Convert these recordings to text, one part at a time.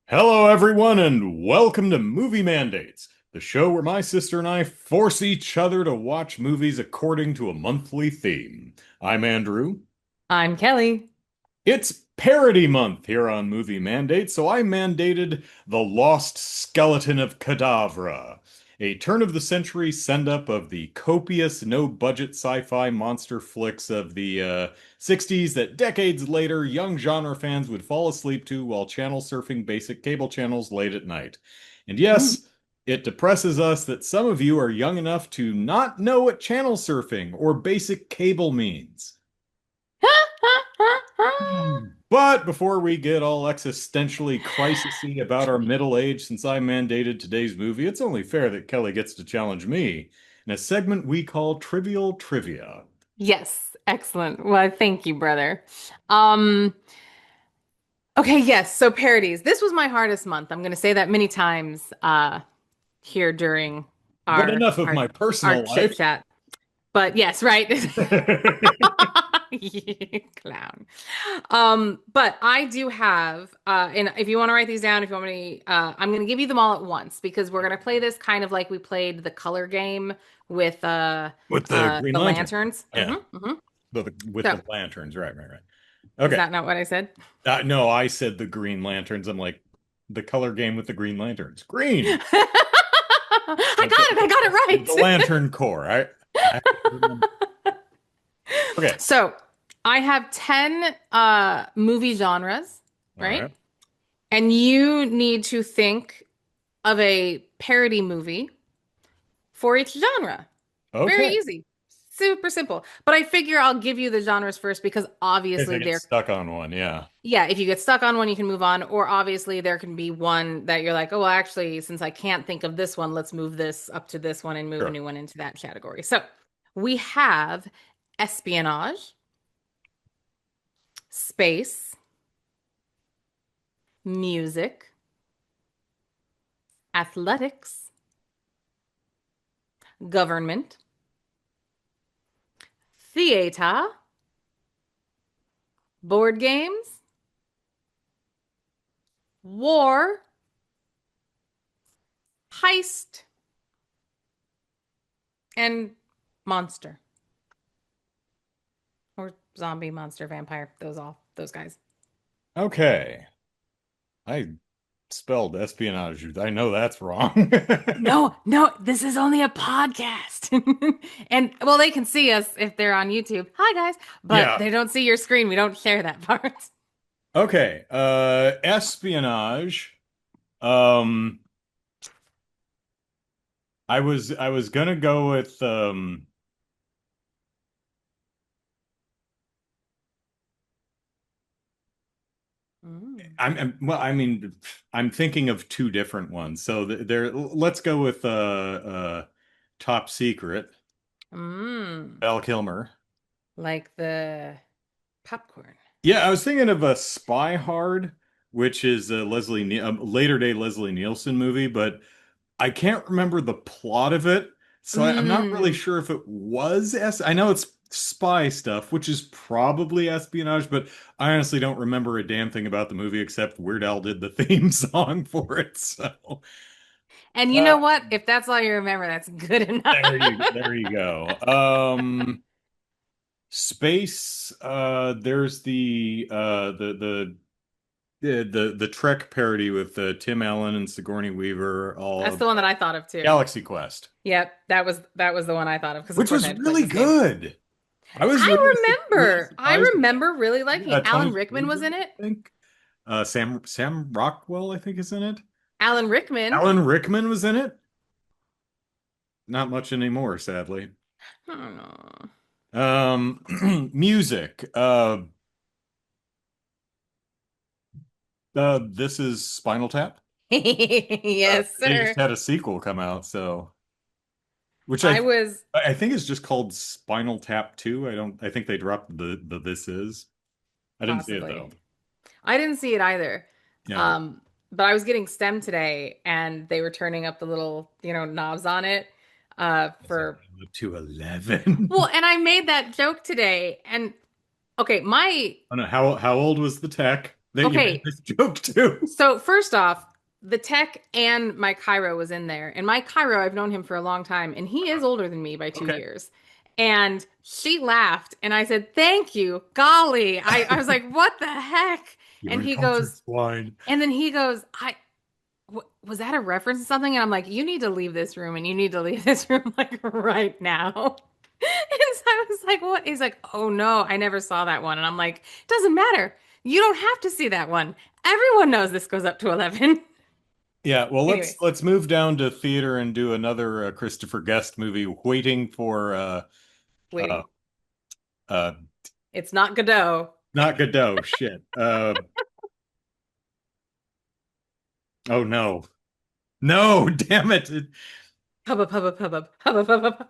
Hello, everyone, and welcome to Movie Mandates, the show where my sister and I force each other to watch movies according to a monthly theme. I'm Andrew. I'm Kelly. It's Parody Month here on Movie Mandates, so I mandated The Lost Skeleton of Cadavra, a turn-of-the-century send-up of the copious, no-budget sci-fi monster flicks of the 60s that decades later young genre fans would fall asleep to while channel surfing basic cable channels late at night. And Mm. yes, it depresses us that some of you are young enough to not know what channel surfing or basic cable means. But before we get all existentially crisisy about our middle age since I mandated today's movie, it's only fair that Kelly gets to challenge me in a segment we call Trivial Trivia. Yes, excellent. Well, thank you, brother. Um, okay, yes, so parodies. This was my hardest month. I'm going to say that many times here during But our enough of our my our personal chit life. chat. But yes, right. You clown. But I do have and if you want to write these down, if you want me I'm going to give you them all at once because we're going to play this kind of like we played the color game with With the Green the Lantern. lanterns. Yeah, Hmm. with So, the lanterns. Right. is Okay. that not what I said? No, I said the Green Lanterns. I'm like, the color game with the Green Lanterns. Green. I got it. I got The it right. Lantern Corps. I have to remember. Okay. So, I have 10 movie genres, All right? right. And you need to think of a parody movie for each genre. Very Okay. easy. Super simple. But I figure I'll give you the genres first because If I obviously get there, stuck on one, yeah. yeah, if you get stuck on one, you can move on. Or obviously there can be one that you're like, oh, well, actually, since I can't think of this one, let's move this up to this one and move a Sure. new one into that category. So we have espionage, space, music, athletics, government, theater, board games, war, heist, and monster or zombie, monster, vampire. Those guys. Okay. I spelled espionage. I know that's wrong. No, no, this is only a podcast. And well, they can see us if they're on YouTube. Hi guys, but Yeah. they don't see your screen. We don't share that part. Okay. Espionage. Um, I was gonna go with Mm. well, I mean, I'm thinking of two different ones. So there, let's go with Top Secret, Mm. Val Kilmer. Like the popcorn. Yeah, I was thinking of a Spy Hard, which is a later day Leslie Nielsen movie, but I can't remember the plot of it, so I'm not really Mm. sure if it was S. I know it's spy stuff, which is probably espionage, but I honestly don't remember a damn thing about the movie except Weird Al did the theme song for it. So And you uh, know what? If that's all you remember, that's good enough. there you go. Space. There's the Trek parody with Tim Allen and Sigourney Weaver, That's all the one that I thought of too. Galaxy Quest, Yep, that was the one I thought of because of which course I was had to play really this game. good. I was I really remember. I surprised about remember really liking it. Tony Alan Rickman was Shalhoub, in it. I think. Sam Rockwell, I think, is in it. Alan Rickman. Alan Rickman was in it. Not much anymore, sadly. I don't know. Music. This is Spinal Tap. Yes, They just sir. had a sequel come out, so which I was I think is just called Spinal Tap 2. I think they dropped the this is. I didn't see it possibly. though. I didn't see it either. Yeah. Um, but I was getting STEM today and they were turning up the little, knobs on it It's for only up to 11. well, and I made that joke today and okay, my I don't know how old was the tech? that you made Okay, this joke too. so first off, the tech and my Cairo was in there. And my Cairo, I've known him for a long time, and he is older than me by two Okay. years. And she laughed, and I said, "Thank you, golly." I was like, "What the heck?" You're And he uncultured goes, swine. and then he goes, was that a reference to something?" And I'm like, "You need to leave this room, and you need to leave this room like right now." And so I was like, "What?" He's like, "Oh no, I never saw that one." And I'm like, "Doesn't matter. You don't have to see that one. Everyone knows this goes up to 11." Yeah, well, let's Anyways, let's move down to theater and do another Christopher Guest movie, Waiting for uh waiting. uh It's not Godot. not Godot, shit. Oh no. No, damn it. Hubbub, hubbub, hubbub, hubbub, hubbub.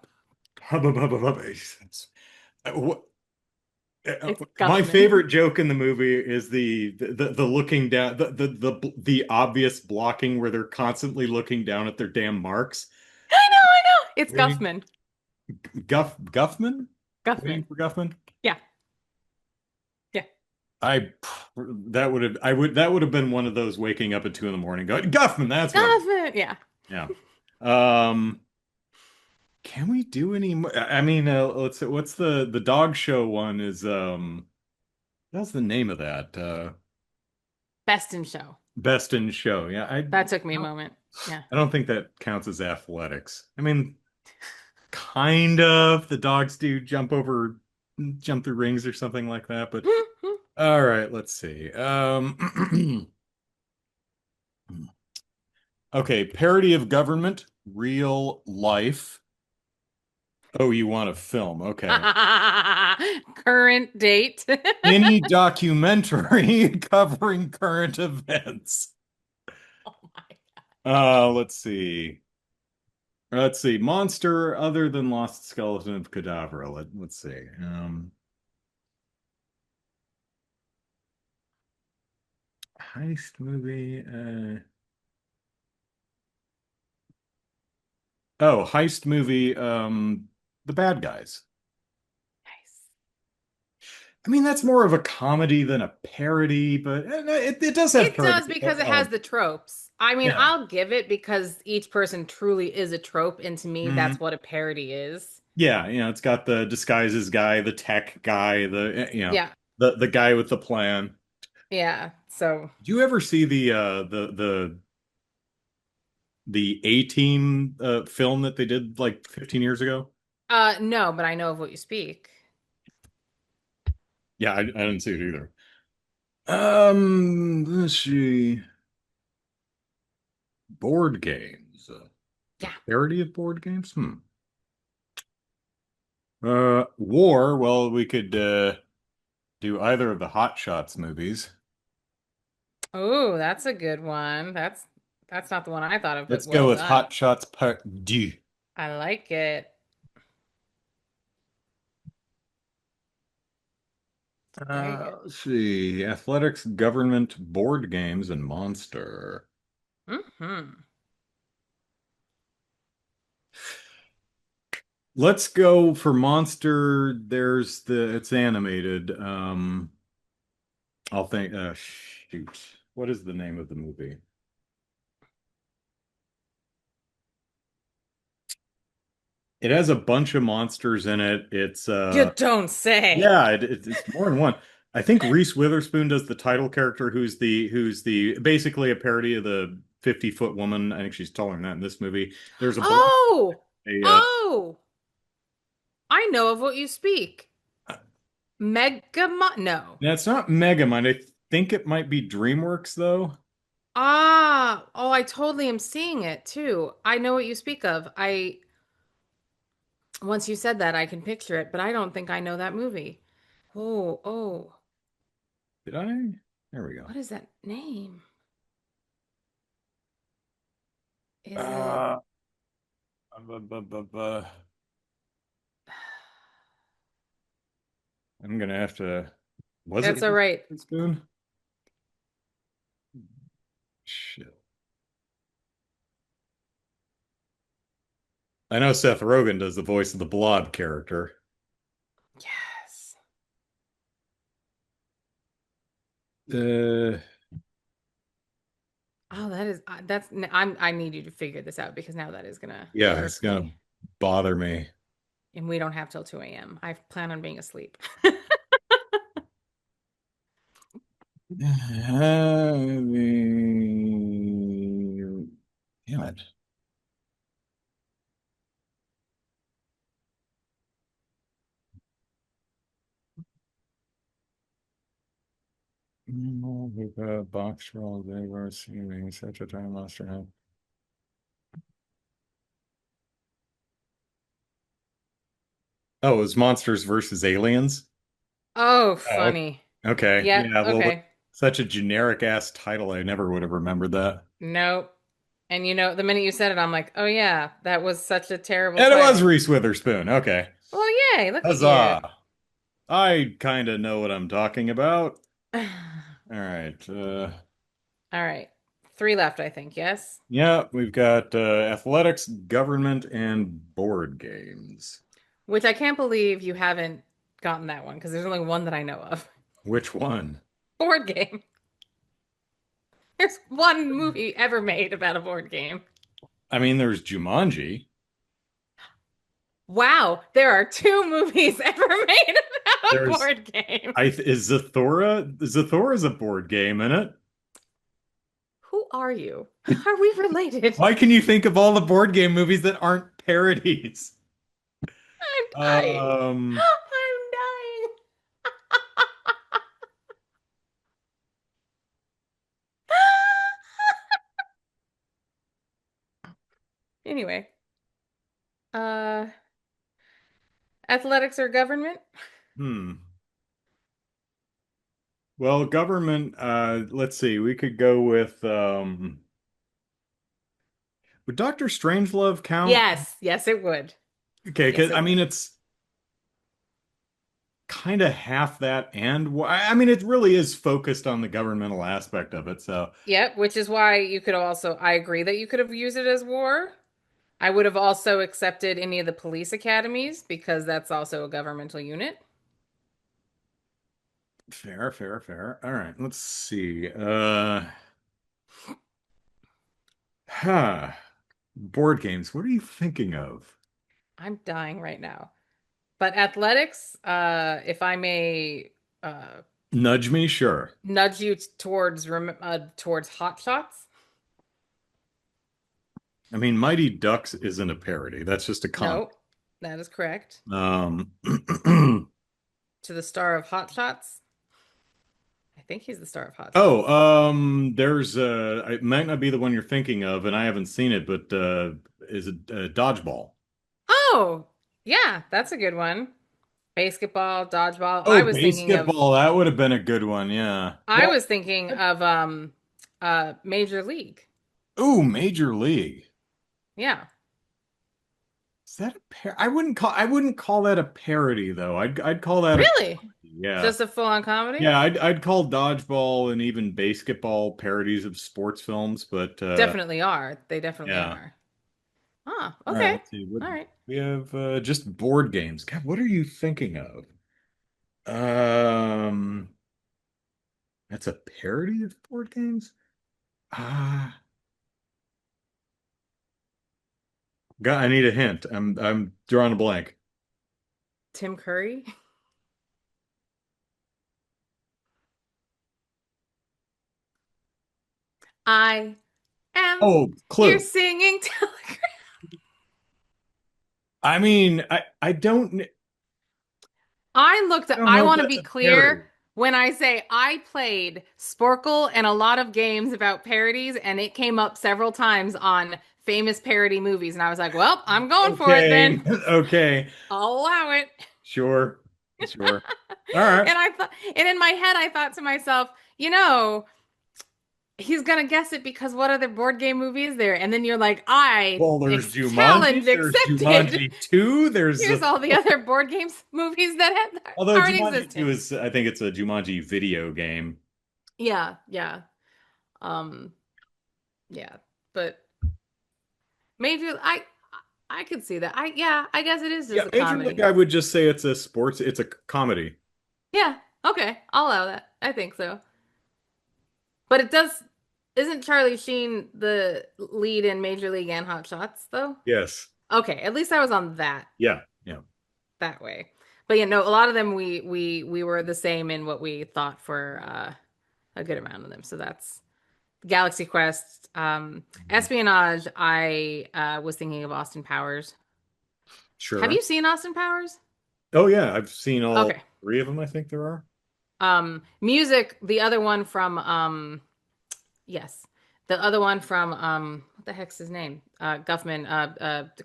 Hubba, hubba, hubba. It's My Guffman. favorite joke in the movie is the looking down, the obvious blocking where they're constantly looking down at their damn marks. I know. It's Waiting Guffman. Guffman? Waiting Guffman. for Guffman? Yeah, yeah. I that would have been one of those waking up at 2 in the morning going, Guffman, that's what I'm. Guffman. Yeah. Yeah. Um, can we do any more? I mean, let's what's the dog show one is that's the name of that. Best in show. Best in show. Yeah, That took me a don't moment. Yeah. I don't think that counts as athletics. I mean, kind of. The dogs do jump through rings or something like that, but all right, let's see. Okay, parody of government, real life. Oh, you want a film? Okay. Current date. Any documentary covering current events. Oh my. Let's see. Let's see. Monster other than Lost Skeleton of Cadavra. Let's see. Heist movie. Oh, heist movie. The Bad Guys. Nice. I mean, that's more of a comedy than a parody, but it does have It parody does because it has elements. the tropes. I mean, Yeah. I'll give it because each person truly is a trope, and to me, Mhm. that's what a parody is. Yeah, it's got the disguises guy, the tech guy, Yeah, the guy with the plan. yeah. So, Did you ever see the A-Team film that they did like 15 years ago? no, but I know of what you speak. Yeah, I didn't see it either. Let's see. Board games. A Yeah. parody of board games? Hmm. War. Well, we could do either of the Hot Shots movies. Oh, that's a good one. That's not the one I thought of, but Let's go well with done. Hot Shots Part 2. I like it. Very good. Let's see. Athletics, government, board games, and monster. Hmm. Let's go for monster. It's animated. I'll think, shoot. What is the name of the movie? It has a bunch of monsters in it. It's You don't say. yeah, it's more than one. I think Reese Witherspoon does the title character, who's the basically a parody of the 50-foot woman. I think she's taller than that in this movie. There's a black Oh, a oh, I know of what you speak. No. Now it's not Megamind. I think it might be DreamWorks though. Oh, I totally am seeing it too. I know what you speak of. Once you said that, I can picture it, but I don't think I know that movie. Oh, Did I? There we go. what is that name? Is it? Uh, bu- I'm gonna have to. Was it That's all Reese right. Witherspoon? Shit. I know Seth Rogen does the voice of the Blob character. Yes. Uh, Oh, I need you to figure this out because now that is gonna yeah, it's irk gonna me, bother me. and we don't have till 2 a.m. I plan on being asleep. Damn it. We've got box roll, they were seeing such a time monster. Huh? Oh, it was monsters versus aliens. Oh, Oh, funny. okay. Yep. Yeah, well, Okay. such a generic ass title. I never would have remembered that. Nope. And the minute you said it, I'm like, oh yeah, that was such a terrible And it was title. Reese Witherspoon. Okay. Well, yay, look at you. Huzzah. I kind of know what I'm talking about. All All right. right. Three left, I think. Yes. Yeah, we've got athletics, government, and board games. Which I can't believe you haven't gotten that one because there's only one that I know of. Which one? Board game. There's one movie ever made about a board game. I mean, there's Jumanji. Wow, there are two movies ever made about a There's board game. is Zathura. Zathora's a board game in it. Who are you? Are we related? Why can you think of all the board game movies that aren't parodies? I'm dying. Um, I'm dying. Anyway, uh, athletics or government? hmm. Well, government, let's see. We could go with would Dr. Strangelove count? Yes, yes, it would. Okay, Yes, 'cause it I mean would. it's kind of half that and I mean it really is focused on the governmental aspect of it. So, Yep, which is why you could also, I agree that you could have used it as war. I would have also accepted any of the police academies because that's also a governmental unit. fair, fair, fair. All right, let's see. Huh. Board games. What are you thinking of? I'm dying right now. But athletics, if I may Nudge me, sure. nudge you towards hot shots. I mean, Mighty Ducks isn't a parody. That's just a con. No, that is correct. Um, To the star of Hot Shots. I think he's the star of Hot oh, Shots. there's it might not be the one you're thinking of, and I haven't seen it, but is it Dodgeball? Oh, yeah, that's a good one. Basketball, dodgeball. Oh, basketball. That would have been a good one. Yeah. I Well, was thinking of Major League. ooh, Major League. Yeah. Is that a I wouldn't call that a parody though. I'd call that a Really? comedy. Yeah. Just a full-on comedy? Yeah, I'd call dodgeball and even basketball parodies of sports films, but Definitely are. They definitely yeah. are. Ah, All right, okay. let's see. What All right. we have just board games. God, what are you thinking of? Um, that's a parody of board games? Ah, God, I need a hint. I'm drawing a blank. Tim Curry. I am Oh, here Clue. singing telegram. I mean, I don't I know if want to that's be a clear parody. when I say I played Sporkle and a lot of games about parodies, and it came up several times on famous parody movies. And I was like, well, I'm going for it Okay, then. okay, I'll allow it. sure, sure. All right. And in my head, I thought to myself, you know, he's gonna guess it because what other board game movie is there? And then you're like, Well, there's challenge Jumanji, there's accepted. Jumanji 2, there's Here's all the other board games movies that although are in Jumanji 2 existence. is I think it's a Jumanji video game. Yeah, yeah. Um, yeah. But Major I could see that. I guess it is Yeah, just a Major League, comedy. I would just say it's a comedy. Yeah, okay. I'll allow that. I think so. But it does, isn't Charlie Sheen the lead in Major League and Hot Shots though? Yes. Okay, at least I was on Yeah. Yeah. that way. But yeah, no, a lot of them we were the same in what we thought for a good amount of them. So that's Galaxy Quest. Mhm. Espionage, I was thinking of Austin Powers. Have Sure. you seen Austin Powers? Oh yeah, I've seen all Okay. three of them, I think there are. Music, the other one from yes. The other one from what the heck's his name? Guffman,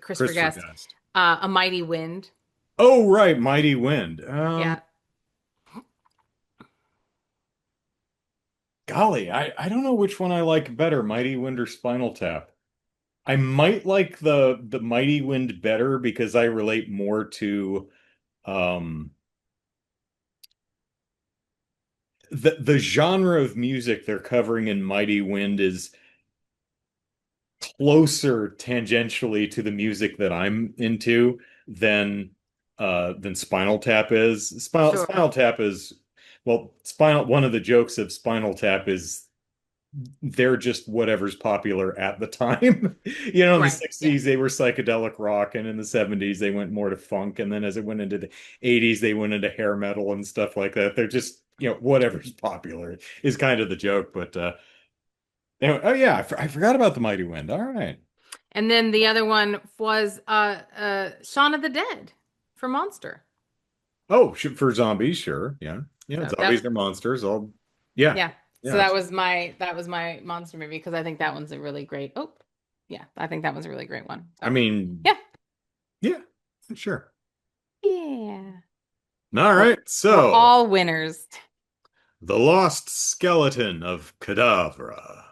Christopher Christopher Guest. Guest. A Mighty Wind. Oh right, Mighty Wind. Yeah. Golly, I don't know which one I like better, Mighty Wind or Spinal Tap. I might like the Mighty Wind better because I relate more to um the genre of music they're covering in Mighty Wind is closer tangentially to the music that I'm into than Spinal Tap is. Sure. Spinal Tap is well, Spinal one of the jokes of Spinal Tap is they're just whatever's popular at the time. You know, in the Right. Yeah. 60s they were psychedelic rock, and in the 70s they went more to funk, and then as it went into the 80s they went into hair metal and stuff like that. They're just, whatever's popular is kind of the joke. But anyway, oh yeah, I forgot about the Mighty Wind. All right. And then the other one was Shaun of the Dead for Monster. Oh, for zombies, sure. Yeah. Yeah, So that zombies are monsters. All yeah. yeah. So Yeah. that was my monster movie because I think that one's a really great. Oh, yeah, I think that one's a really great one. I So mean, yeah, yeah, sure. yeah, All we're right. we're So, all winners. The Lost Skeleton of Cadavra.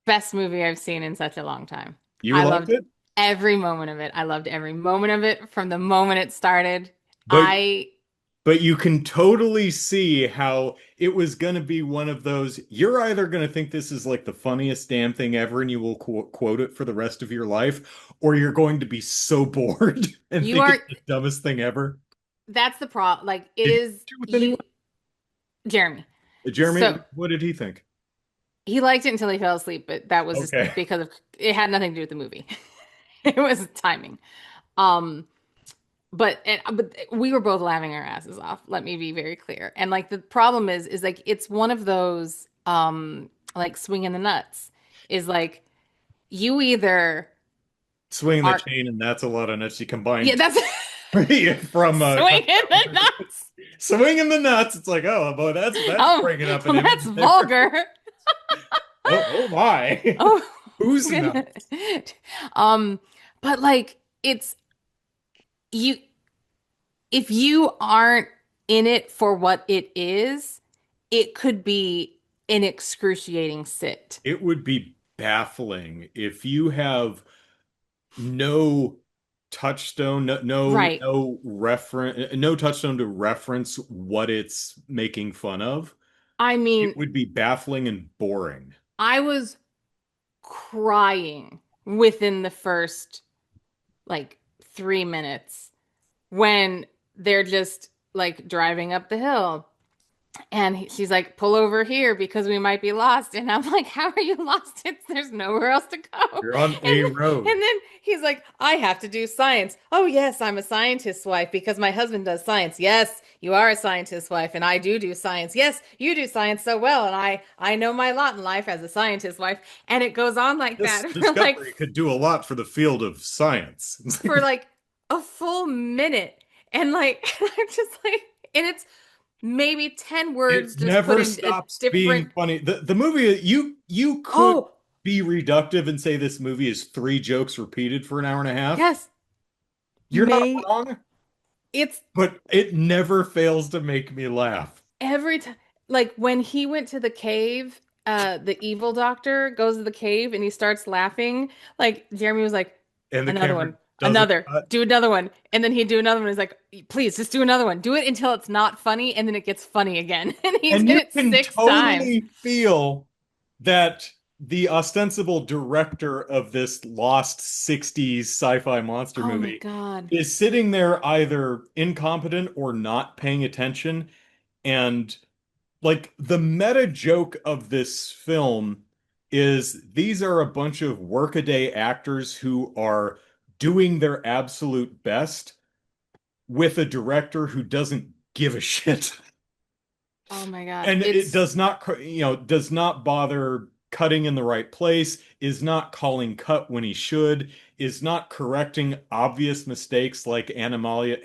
Best movie I've seen in such a long time. You I liked loved it? every moment of it. I loved every moment of it from the moment it started. But I but you can totally see how it was going to be one of those. You're either going to think this is like the funniest damn thing ever and you will quote it for the rest of your life, or you're going to be so bored and you think are it's the dumbest thing ever. that's the problem. Like it Did you is watch it with anyone? you, Jeremy. Jeremy, So what did he think? he liked it until he fell asleep, but that was just Okay. because of it had nothing to do with the movie. It was timing. Um, but we were both laughing our asses off. Let me be very clear. And like the problem is like it's one of those like swinging the nuts is like you either Swinging the are chain, and that's a lot of nuts. You yeah, combined that's from swinging the nuts. swinging the nuts. It's like, oh boy, that's Oh, bringing up an well, that's image there. vulgar. Oh my. Oh, Who's goodness. nuts? Um, but like it's you if you aren't in it for what it is, it could be an excruciating sit. It would be baffling if you have no touchstone, Right. no touchstone to reference what it's making fun of. I It mean, would be baffling and boring. I was crying within the first like 3 minutes when they're just like driving up the hill. And she's like, pull over here because we might be lost. And I'm like, how are you lost? There's nowhere else to go. You're on a road. And then he's like, I have to do science. Oh, yes, I'm a scientist's wife because my husband does science. Yes, you are a scientist's wife, and I do science. Yes, you do science so well, and I know my lot in life as a scientist's wife. And it goes on like This that for discovery could do a lot for the field of science. like a full minute. And like I'm just like, and it's maybe 10 words It just put never in a stops being different. funny. The movie, you could Oh, be reductive and say this movie is three jokes repeated for an hour and a half. yes. You're not May wrong, it's but it never fails to make me laugh. every time like when he went to the cave, the evil doctor goes to the cave and he starts laughing. Like Jeremy was like, And the another camera one, doesn't another, cut. do another one. And then he'd do another one. He's like, please just do another one. Do it until it's not funny, and then it gets funny again. And he And did you it can 6 times. totally feel that the ostensible director of this lost 60s sci-fi monster Oh my movie God. is sitting there either incompetent or not paying attention. And like the meta joke of this film is these are a bunch of workaday actors who are doing their absolute best with a director who doesn't give a shit. Oh my God. And it It's does not, does not bother cutting in the right place, is not calling cut when he should, is not correcting obvious mistakes like Animalia,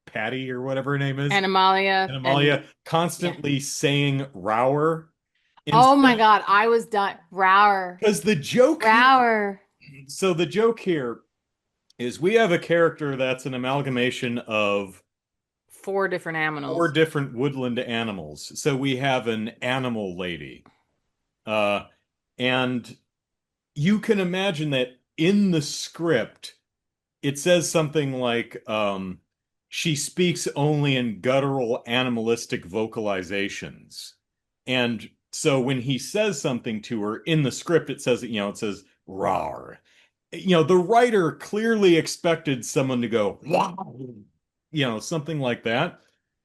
Patty or whatever her name is, Animalia and Animalia, yeah. constantly saying Rowr Oh instead, my God. I was done. Rowr. because the joke here, Rowr. so the joke here is we have a character that's an amalgamation of Four different four animals. different woodland animals. So we have an animal lady. Uh, and you can imagine that in the script, it says something like, she speaks only in guttural animalistic vocalizations. And so when he says something to her in the script, it says, it says, rawr. The writer clearly expected someone to go, wow, something like that.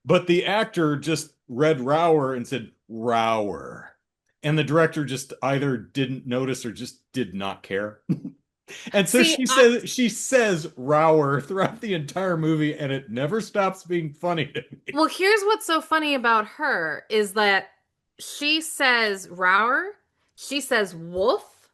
But the actor just read Rowr and said, Rowr. And the director just either didn't notice or just did not care. And so See, she says Rowr throughout the entire movie, and it never stops being funny to me. well, here's what's so funny about her is that she says Rowr, she says wolf,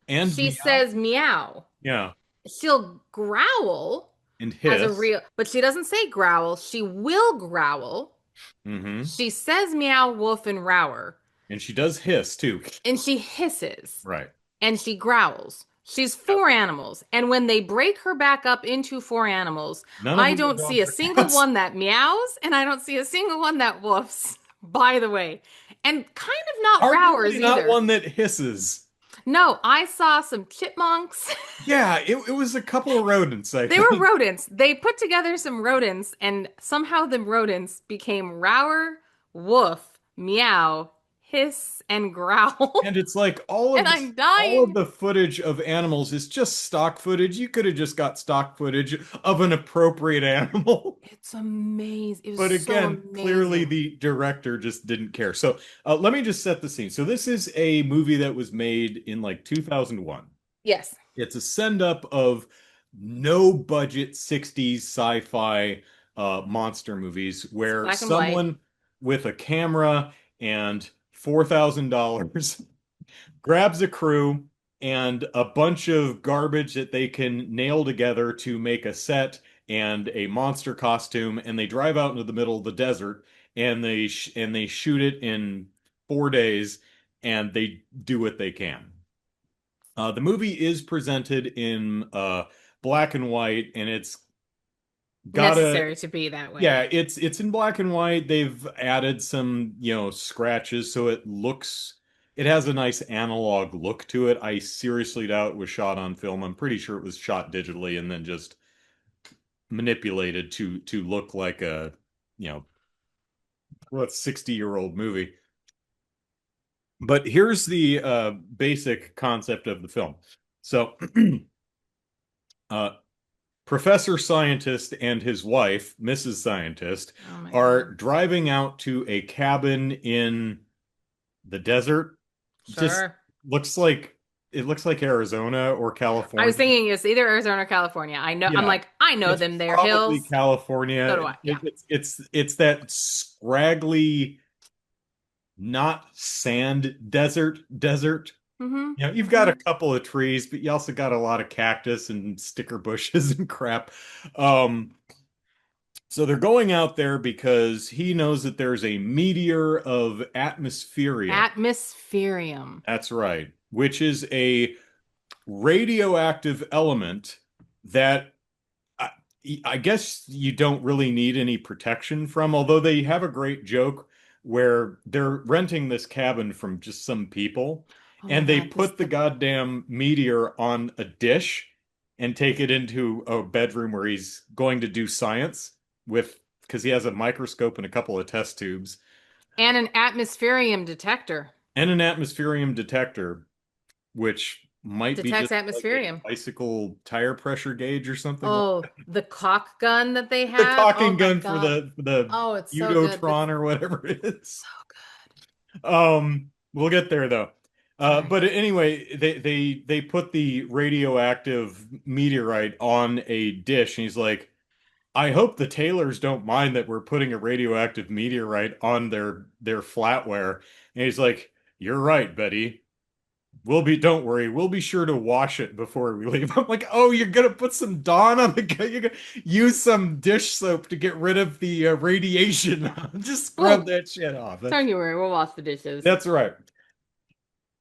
And she meow. says meow. Yeah. She'll growl And as a hiss. real, but she doesn't say growl. She will growl. Hmm. She says meow, wolf, and rower, And she does hiss too. and she hisses Right. and she growls. She's Yep. four animals. And when they break her back up into four animals, None of I them are don't see dogs a or single cats. one that meows and I don't see a single one that woofs, by the way. And kind of not rowers Arguably not either. one that hisses. No, I saw some chipmunks. Yeah, it was a couple of rodents, I They were think. rodents. They put together some rodents, and somehow the rodents became rower, woof, meow, hiss, and growl. And it's like all And of I'm all of dying. the footage of animals is just stock footage. You could have just got stock footage of an appropriate animal. It's amazing. It was But so again, clearly amazing. the director just didn't care. So let me just set the scene. So this is a movie that was made in like 2001. Yes, It's a send up of no budget 60s sci-fi monster movies it's where black and white. someone with a camera and $4,000 grabs a crew and a bunch of garbage that they can nail together to make a set and a monster costume, and they drive out into the middle of the desert and they shoot it in 4 days, and they do what they can. The movie is presented in black and white, and it's got a Necessary to be that way. yeah, it's in black and white. They've added some, scratches so it has a nice analog look to it. I seriously doubt it was shot on film. I'm pretty sure it was shot digitally and then just manipulated to look like a, you know, what 60-year-old movie. But here's the basic concept of the film. So, uh, Professor Scientist and his wife, Mrs. Scientist, Oh my are God. driving out to a cabin in the desert. Just Sure. looks like it looks like Arizona or I was California. thinking it's either Arizona or California. I know, I'm Yeah, like, I know it's them. They're probably hills. So California. do I. Yeah. It's that scraggly, not sand desert. Mm-hmm. You've got Mm-hmm. a couple of trees, but you also got a lot of cactus and sticker bushes and crap. Um, so they're going out there because he knows that there's a meteor of atmospherium. Atmospherium. That's right, which is a radioactive element that I, I guess you don't really need any protection from, although they have a great joke where they're renting this cabin from just some people Oh my and they God. put the goddamn meteor on a dish and take it into a bedroom where he's going to do science with, because he has a microscope and a couple of test tubes And an atmospherium detector. and an atmospherium detector, which might be Detects just like a atmospherium. bicycle tire pressure gauge or something like Oh, the caulk gun that they the have. Oh caulking my gun for God. the Oh, it's so good. That's Udotron or whatever it is. so good. We'll get there though. Sorry. But anyway, they put the radioactive meteorite on a dish, and he's like, I hope the Taylors don't mind that we're putting a radioactive meteorite on their flatware. And he's like, You're right, Betty. Don't worry, we'll be sure to wash it before we leave. I'm like, oh, you're gonna put some Dawn on the you're gonna use some dish soap to get rid of the radiation. Just scrub Well, that shit off. don't you worry. We'll wash the dishes. That's right.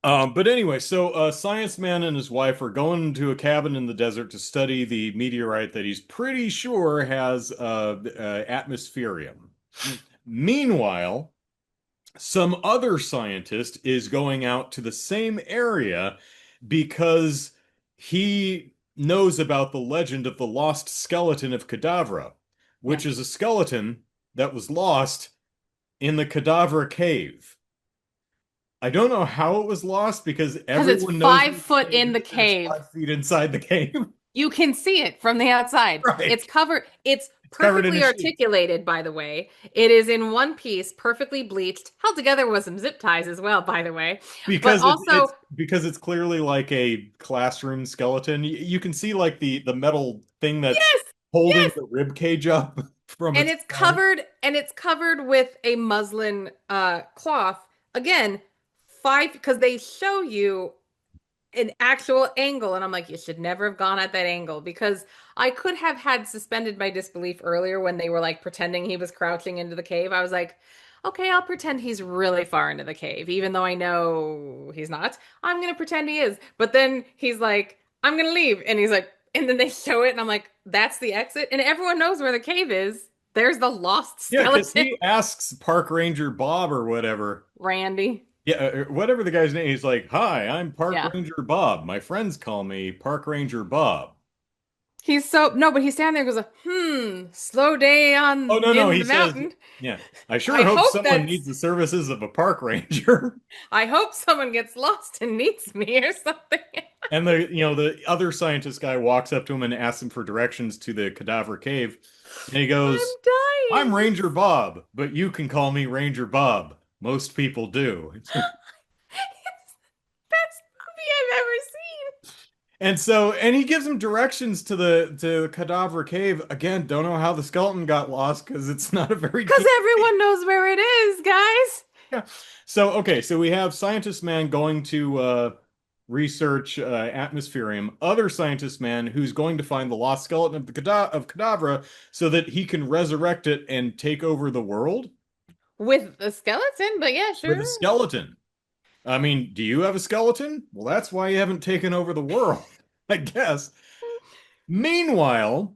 But anyway, so Science Man and his wife are going to a cabin in the desert to study the meteorite that he's pretty sure has atmospherium. Meanwhile, some other scientist is going out to the same area because he knows about the legend of the Lost Skeleton of Cadavra, which Yes. is a skeleton that was lost in the Cadavra cave. I don't know how it was lost because Because it's everyone knows where 5 foot the cave in the is and it's cave. 5 feet inside the cave. You can see it from the outside. Right. It's covered. It's It's covered in a perfectly sheet. articulated, by the way. It is in one piece, perfectly bleached, held together with some zip ties as well, by the way. But It's also, because it's clearly like a classroom skeleton. You can see like the metal thing that's yes, holding yes. the rib cage up from And its it's spine. covered and it's covered with a muslin cloth. Again, five because they show you an actual angle. And I'm like, you should never have gone at that angle because I could have had suspended my disbelief earlier when they were like pretending he was crouching into the cave. I was like, okay, I'll pretend he's really far into the cave, even though I know he's not. I'm gonna pretend he is. But then he's like, I'm gonna leave. And he's like, and then they show it, and I'm like, that's the exit. And everyone knows where the cave is. There's the lost Yeah, because skeleton. he asks Park Ranger Bob or whatever. Randy. Yeah, whatever the guy's name. He's like, "Hi, I'm Park Yeah. Ranger Bob. My friends call me Park Ranger Bob." He's so no, but he's standing there and goes, slow day Oh on no, no, in he the says, mountain. "Yeah, I sure I hope hope someone that's needs the services of a park ranger." I hope someone gets lost and needs me or something. And the other scientist guy walks up to him and asks him for directions to the cadaver cave. And he I'm goes, I'm dying. Ranger Bob, but you can call me Ranger Bob. Most people do. It's the best movie I've ever seen. And he gives him directions to the cadaver cave. Again, don't know how the skeleton got lost because it's not a very Because deep. everyone knows where it is, guys. Yeah. So we have Scientist Man going to research atmospherium. Other Scientist Man who's going to find the lost skeleton of of Cadavra so that he can resurrect it and take over the world With the skeleton, but yeah, with a sure. skeleton. I mean, do you have a skeleton? Well, that's why you haven't taken over the world, I guess. Meanwhile,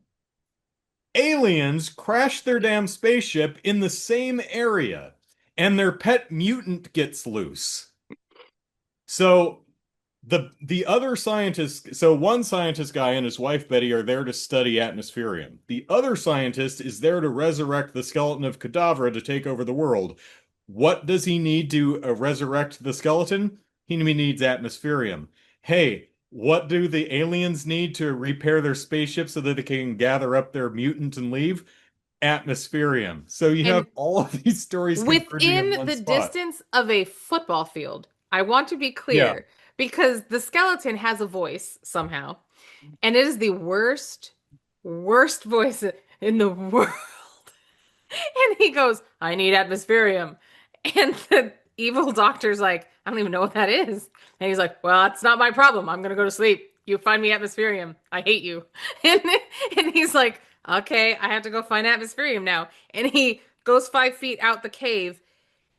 aliens crash their damn spaceship in the same area, and their pet mutant gets loose. So the other scientists, so one scientist guy and his wife Betty are there to study atmospherium. The other scientist is there to resurrect the skeleton of Cadavra to take over the world. What does he need to resurrect the skeleton? He needs atmospherium. Hey, what do the aliens need to repair their spaceship so that they can gather up their mutant and leave? Atmospherium. So you have And all of these stories converging in within one the spot. distance of a football field, I want to be Yeah. clear because the skeleton has a voice somehow, and it is the worst voice in the world. And he goes, I need atmospherium. And the evil doctor's like, I don't even know what that is. And he's like, well, it's not my problem. I'm going to go to sleep. You find me atmospherium. I hate you. And, and he's like, okay, I have to go find atmospherium now. And he goes 5 feet out the cave,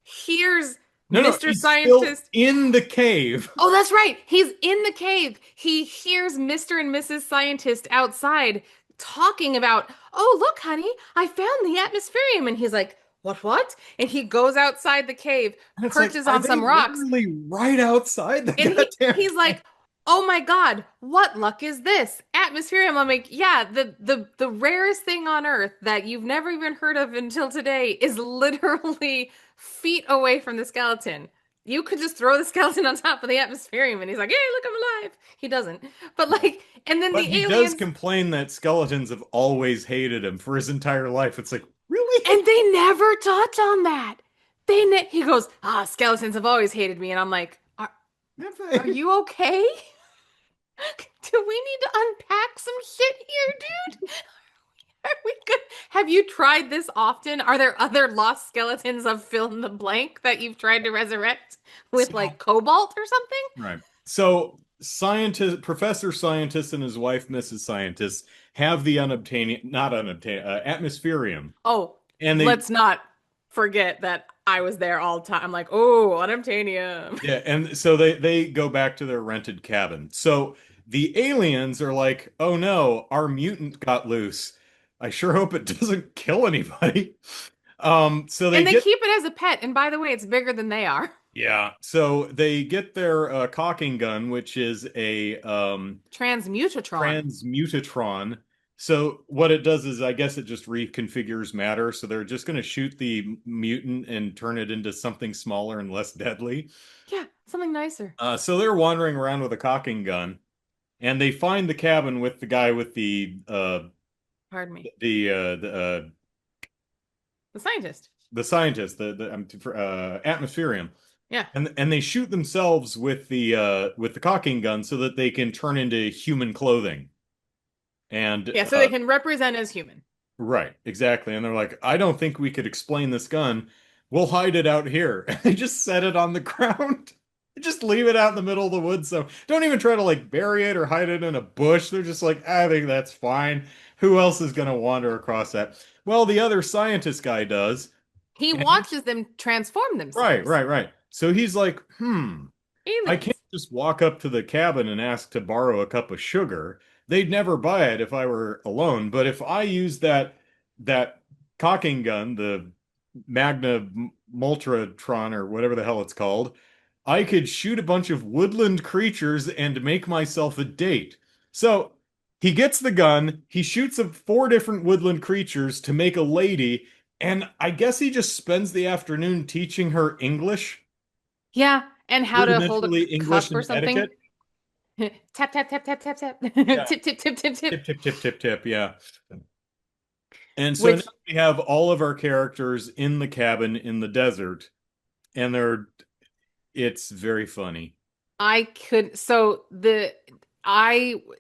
hears No, no, Mr. he's still Scientist. in the cave. Oh, that's right. He's in the cave. He hears Mr. and Mrs. Scientist outside talking about, oh, look, honey, I found the atmospherium. And he's like, what? And he goes outside the cave, And it's like, perches are on they some rocks, literally right outside the and goddamn he's cave? like, oh my God, what luck is this? Atmospherium. I'm like, yeah, the rarest thing on Earth that you've never even heard of until today is literally feet away from the skeleton. you could just throw the skeleton on top of the atmospherium and he's like, hey, look, I'm alive. He doesn't. But Yeah. like, and then But the he does aliens, complain that skeletons have always hated him for his entire life. It's like, really? and they never touch on that. He goes, skeletons have always hated me. And I'm like, are you okay? Do we need to unpack some shit here, dude? Are we good? Have you tried this often? Are there other lost skeletons of fill in the blank that you've tried to resurrect with So, like cobalt or something? right. So, Professor Scientist and his wife, Mrs. Scientist, have the not unobtainium, atmospherium. Oh, And they, let's not forget that I was there all the time. I'm like, oh, unobtainium. yeah, and so they go back to their rented cabin. So the aliens are like, "Oh no, our mutant got loose. I sure hope it doesn't kill anybody." So they And they get keep it as a pet. And by the way, it's bigger than they are. yeah, so they get their cocking gun, which is a Transmutatron. transmutatron. So what it does is, I guess it just reconfigures matter. So they're just going to shoot the mutant and turn it into something smaller and less deadly. Yeah, something nicer. So they're wandering around with a cocking gun, and they find the cabin with the guy with Pardon me. The scientist. the scientist, atmospherium, Yeah. and they shoot themselves with the cocking gun so that they can turn into human clothing. And Yeah, so they can represent as human. right, exactly. And they're like, I don't think we could explain this gun. We'll hide it out here. And they just set it on the ground. Just leave it out in the middle of the woods. So don't even try to like bury it or hide it in a bush. They're just like, I think that's fine. Who else is going to wander across that? Well, the other scientist guy does. He And he, watches them transform right, themselves. right, right. So he's like, I can't Aliens. just walk up to the cabin and ask to borrow a cup of sugar. They'd never buy it if I were alone. But if I use that cocking gun, the Magna Multratron or whatever the hell it's called, I could shoot a bunch of woodland creatures and make myself a date. So he gets the gun, he shoots up four different woodland creatures to make a lady, and I guess he just spends the afternoon teaching her English, Yeah, and how to hold a rudimentary English cup or and something. etiquette. Tap, tap, tap, tap, tap, tap. Yeah. Tip, tip, tip, tip, tip. Tip, tip, tip, tip, tip. Yeah. And so now Which we have all of our characters in the cabin in the desert, and it's very funny.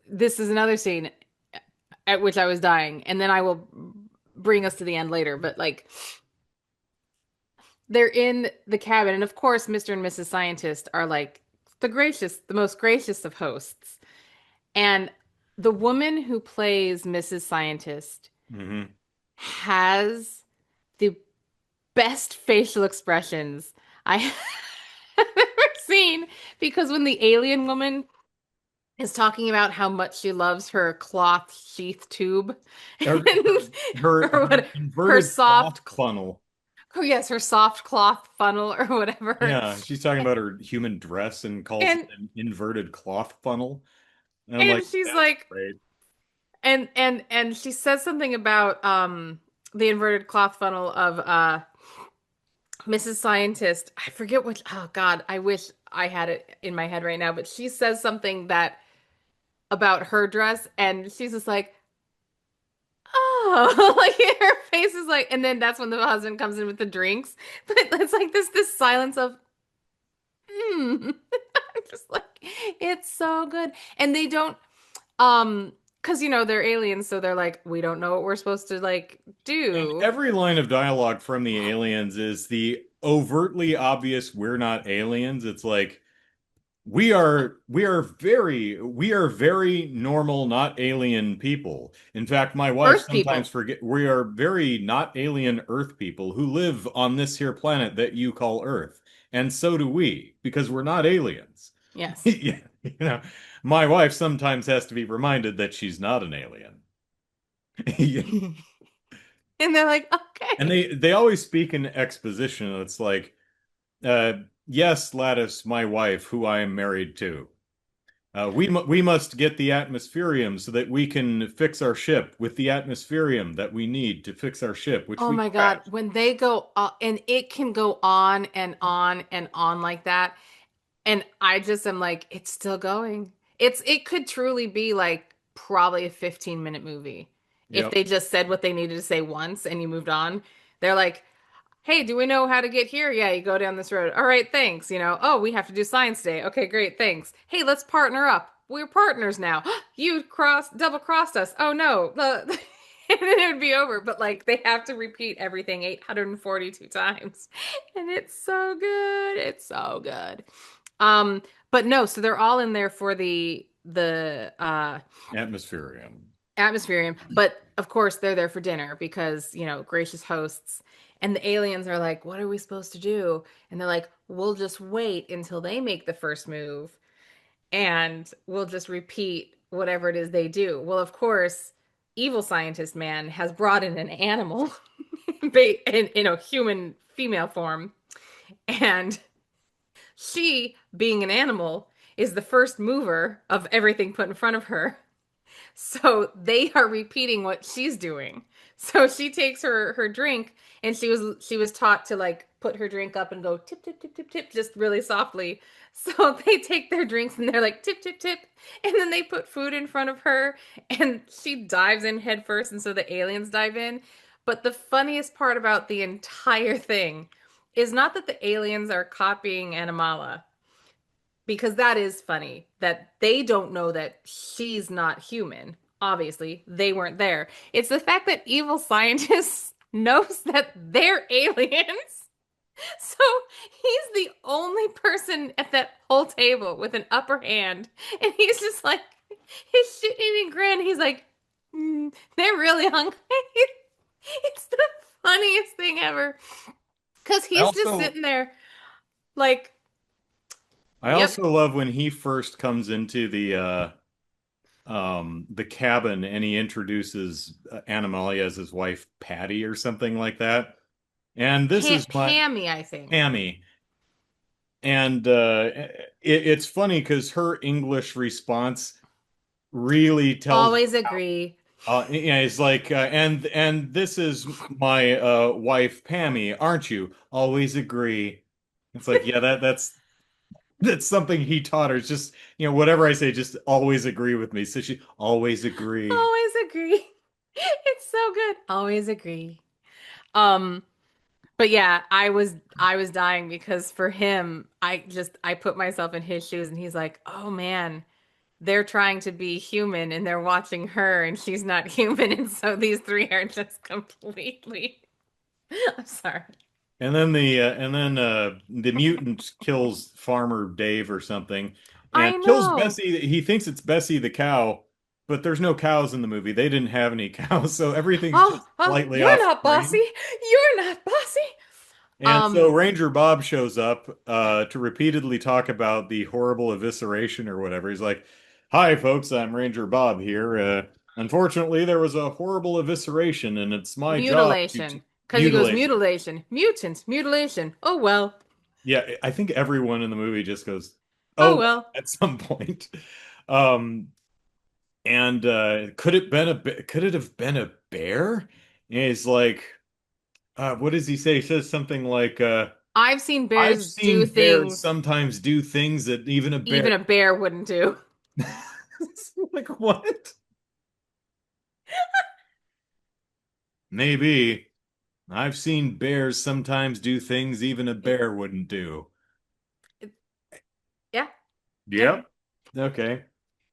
this is another scene at which I was dying, and then I will bring us to the end later, but like they're in the cabin, and of course, Mr. and Mrs. Scientist are like the most gracious of hosts. And the woman who plays Mrs. Scientist Hmm. has the best facial expressions I have ever seen because when the alien woman is talking about how much she loves her cloth sheath tube Her, and or her what her inverted cloth soft funnel. oh yes, her soft cloth funnel or whatever. Yeah, she's talking about her human dress and calls it And an inverted cloth funnel. And I'm and like, she's that's like great. and she says something about the inverted cloth funnel of Mrs. Scientist. I forget which. Oh God, I wish I had it in my head right now. But she says something that about her dress, and she's just like, oh, like her face is like, and then that's when the husband comes in with the drinks. But it's like this silence of, hmm. I'm just like, it's so good, and they don't, because they're aliens, so they're like, we don't know what we're supposed to like And do. every line of dialogue from the aliens is the overtly obvious we're not aliens. It's like we are very normal, not alien people. In fact, my wife Earth sometimes people. forget we are very not alien Earth people who live on this here planet that you call Earth. And so do we, because we're not aliens. Yes. Yeah, my wife sometimes has to be reminded that she's not an alien. And they're like, And okay. they always speak in exposition. It's like, uh, yes, Lattice, my wife, who I am married to. We must get the atmospherium so that we can fix our ship with the atmospherium that we need to fix our ship, which Oh we my God, crashed. when they go and it can go on and on and on like that. And I just am like, it's still going. It could truly be like probably a 15-minute movie if Yep. they just said what they needed to say once and you moved on. They're like, hey, do we know how to get here? Yeah, you go down this road. All right, thanks. Oh, we have to do science day. Okay, great, thanks. Hey, let's partner up. We're partners now. You double crossed us. Oh no. And then it would be over. But like they have to repeat everything 842 times. And it's so good. It's so good. Um, but no, so they're all in there for the Atmospherium. atmospherium, but of course they're there for dinner because, gracious hosts. And the aliens are like, "What are we supposed to do?" And they're like, "We'll just wait until they make the first move and we'll just repeat whatever it is they do." Well, of course, evil scientist man has brought in an animal in a human female form, and she, being an animal, is the first mover of everything put in front of her. So they are repeating what she's doing. So she takes her drink, and she was taught to like put her drink up and go tip tip tip tip tip just really softly. So they take their drinks and they're like tip tip tip, and then they put food in front of her and she dives in head first, and so the aliens dive in. But the funniest part about the entire thing is not that the aliens are copying Animala, because that is funny that they don't know that she's not human. Obviously, they weren't there. It's the fact that evil scientists knows that they're aliens. So he's the only person at that whole table with an upper hand. And he's just like, his shit eating grin. He's like, they're really hungry. It's the funniest thing ever. Because I he's just also sitting there like, I yep, also love when he first comes into the cabin and he introduces Animalia as his wife Patty or something like that. And this is my Pammy, I think. Tammy. And it's funny because her English response really tells Always agree. yeah, it's like and this is my wife Pammy, aren't you? Always agree. It's like, yeah, that's something he taught her. It's just, whatever I say, just always agree with me. So she always agree. Always agree. It's so good. Always agree. Um, but yeah, I was dying because for him, I put myself in his shoes and he's like, "Oh man, they're trying to be human and they're watching her and she's not human." And so these three are just completely I'm sorry. And then the mutant kills Farmer Dave or something, I and kills know. Bessie. He thinks it's Bessie the cow, but there's no cows in the movie. They didn't have any cows, so everything's Oh, just oh, slightly you're off not bossy. screen. You're not bossy. And so Um, Ranger Bob shows up to repeatedly talk about the horrible evisceration or whatever. He's like, "Hi, folks, I'm Ranger Bob here. Unfortunately, there was a horrible evisceration, and it's my job to mutilation. Because he goes mutilation." mutilation, mutants, mutilation. Oh well. Yeah, I think everyone in the movie just goes, Oh "Oh," well. at some point. Um, and could it have been a bear? And he's like, what does he say? He says something like, I've seen "I've bears do seen bears things sometimes do things that even a bear." even a bear wouldn't do. Like, what? Maybe. I've seen bears sometimes do things even a bear wouldn't do. Yeah, yeah. Yep. Okay.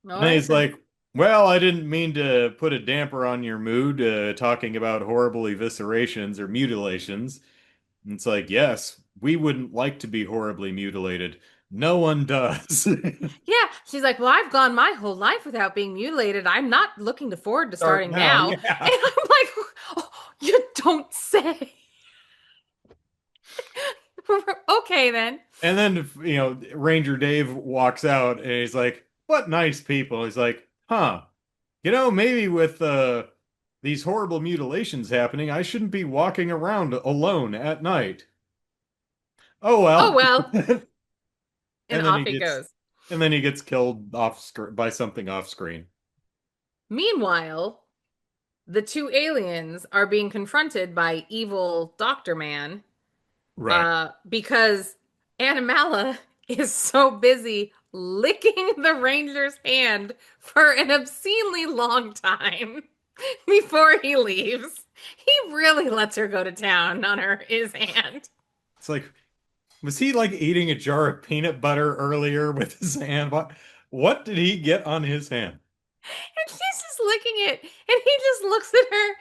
All And right he's then. like, "Well, I didn't mean to put a damper on your mood, talking about horrible eviscerations or mutilations." And it's like, yes, we wouldn't like to be horribly mutilated. No one does. Yeah, she's like, well, I've gone my whole life without being mutilated. I'm not looking to forward to Start starting now, now. And yeah. I'm like, oh, you don't say. Okay then. And then, Ranger Dave walks out and he's like, "What nice people." He's like, "Huh, maybe with these horrible mutilations happening, I shouldn't be walking around alone at night." Oh Oh well. well. And And then off he goes. And then he gets killed off by something off screen. Meanwhile, the two aliens are being confronted by evil Doctor Man Right. because Animala is so busy licking the Ranger's hand for an obscenely long time before he leaves. He really lets her go to town on his hand. It's like, was he like eating a jar of peanut butter earlier with his hand? What did he get on his hand? And she's just licking it, and he just looks at her.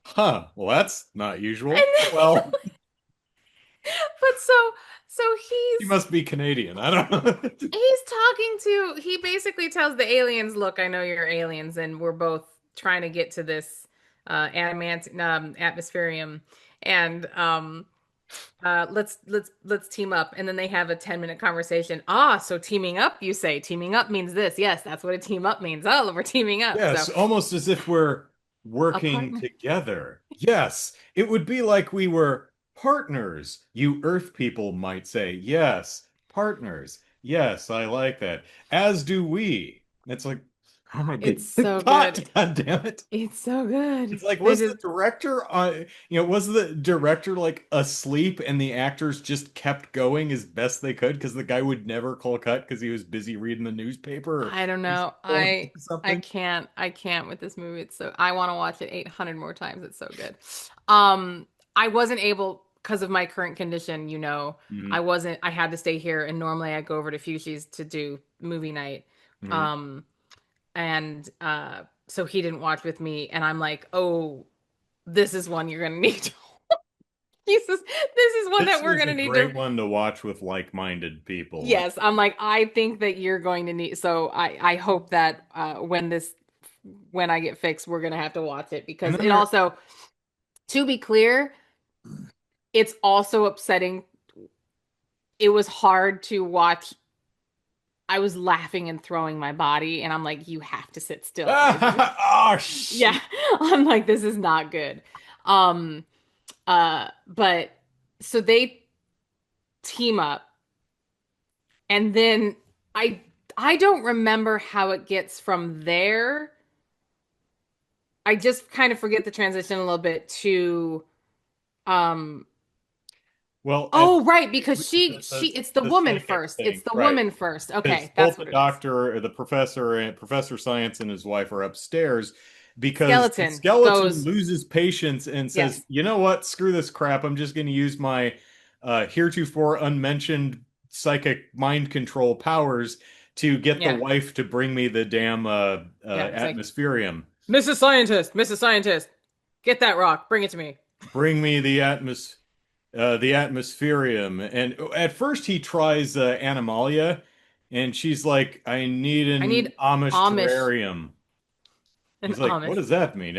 Huh. Well, that's not And usual. then, Well, but so he must be Canadian. I don't know. he's talking to he basically tells the aliens, look, I know you're aliens, and we're both trying to get to this atmospherium, and let's team up. And then they have a 10-minute conversation. Ah, so teaming up, you say? Teaming up means this. Yes, that's what a team up means. Oh, we're teaming up. So Yes, almost as if we're a working partner. together. Yes, it would be like we were partners. You Earth people might say, yes, partners. Yes, I like that. As do we. It's like, oh my God, It's so God, good. God damn it. It's so good. It's like, They was the just director was the director like asleep and the actors just kept going as best they could because the guy would never call cut because he was busy reading the newspaper or I don't know. going I through I something? can't I can't with this movie. It's so I want to watch it 800 more times. It's so good. I wasn't able because of my current condition, Mhm, I had to stay here, and normally I go over to Fushi's to do movie night. mhm. Um and so he didn't watch with me, and I'm like, "Oh, this is one you're going to need." This is one This that we're is going a to need to. great one to watch with like-minded people. Yes, I'm like, I think that you're going to need, so I hope that when I get fixed, we're gonna have to watch it, And because then it there, also, to be clear, it's also upsetting. It was hard to watch. I was laughing and throwing my body, and I'm like, you have to sit still, Eisen. oh Yeah, shit. I'm like, this is not good. Um, but so they team up, and then I I don't remember how it gets from there. I just kind of forget the transition a little bit to um Well, at oh, right, they because lose it's the the woman psychic first. It's thing, the right? woman first. Because Okay, both that's the what it is. doctor, the professor, and Professor Science and his wife are upstairs because the Skeleton skeleton goes, loses patience and says, yes. "You know what? Screw this crap. I'm just going to use my heretofore unmentioned psychic mind control powers to get the Yeah. wife to bring me the damn Yeah, it's like, atmospherium. Mrs. Scientist, get that rock, bring it to me. Bring me the atmospherium." And at first he tries Animalia, and she's like, "I need I an need Amish Amish terrarium." and He's like, "What Amish. does that mean?"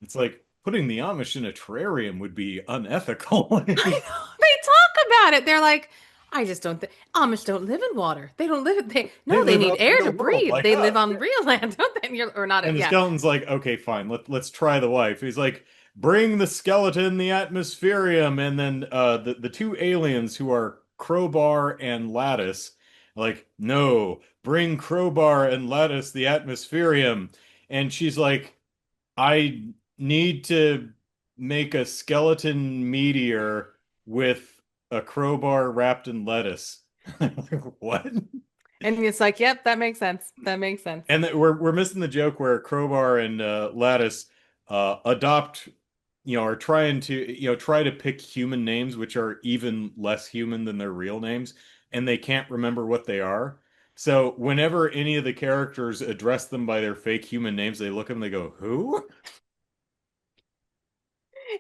It's like putting the Amish in a terrarium would be unethical. I know. They talk about it. They're like, I just don't think Amish don't live in water. They don't live. They They no. They live need out in air the to world breathe. like They live us. on real land, don't they? Or not. And the Yeah, skeleton's like, "Okay, fine. Let's try the wife." He's like, "Bring the skeleton the atmospherium." And then the two aliens who are Crowbar and Lattice, like, "No, bring Crowbar and Lattice the atmospherium." And she's like, "I need to make a skeleton meteor with a crowbar wrapped in lettuce." Like, what? and it's like, yep, that makes sense. That makes sense. And we're missing the joke where Crowbar and Lattice adopt, are trying to, try to pick human names which are even less human than their real names, and they can't remember what they are. So whenever any of the characters address them by their fake human names, they look at them, they go, "Who?"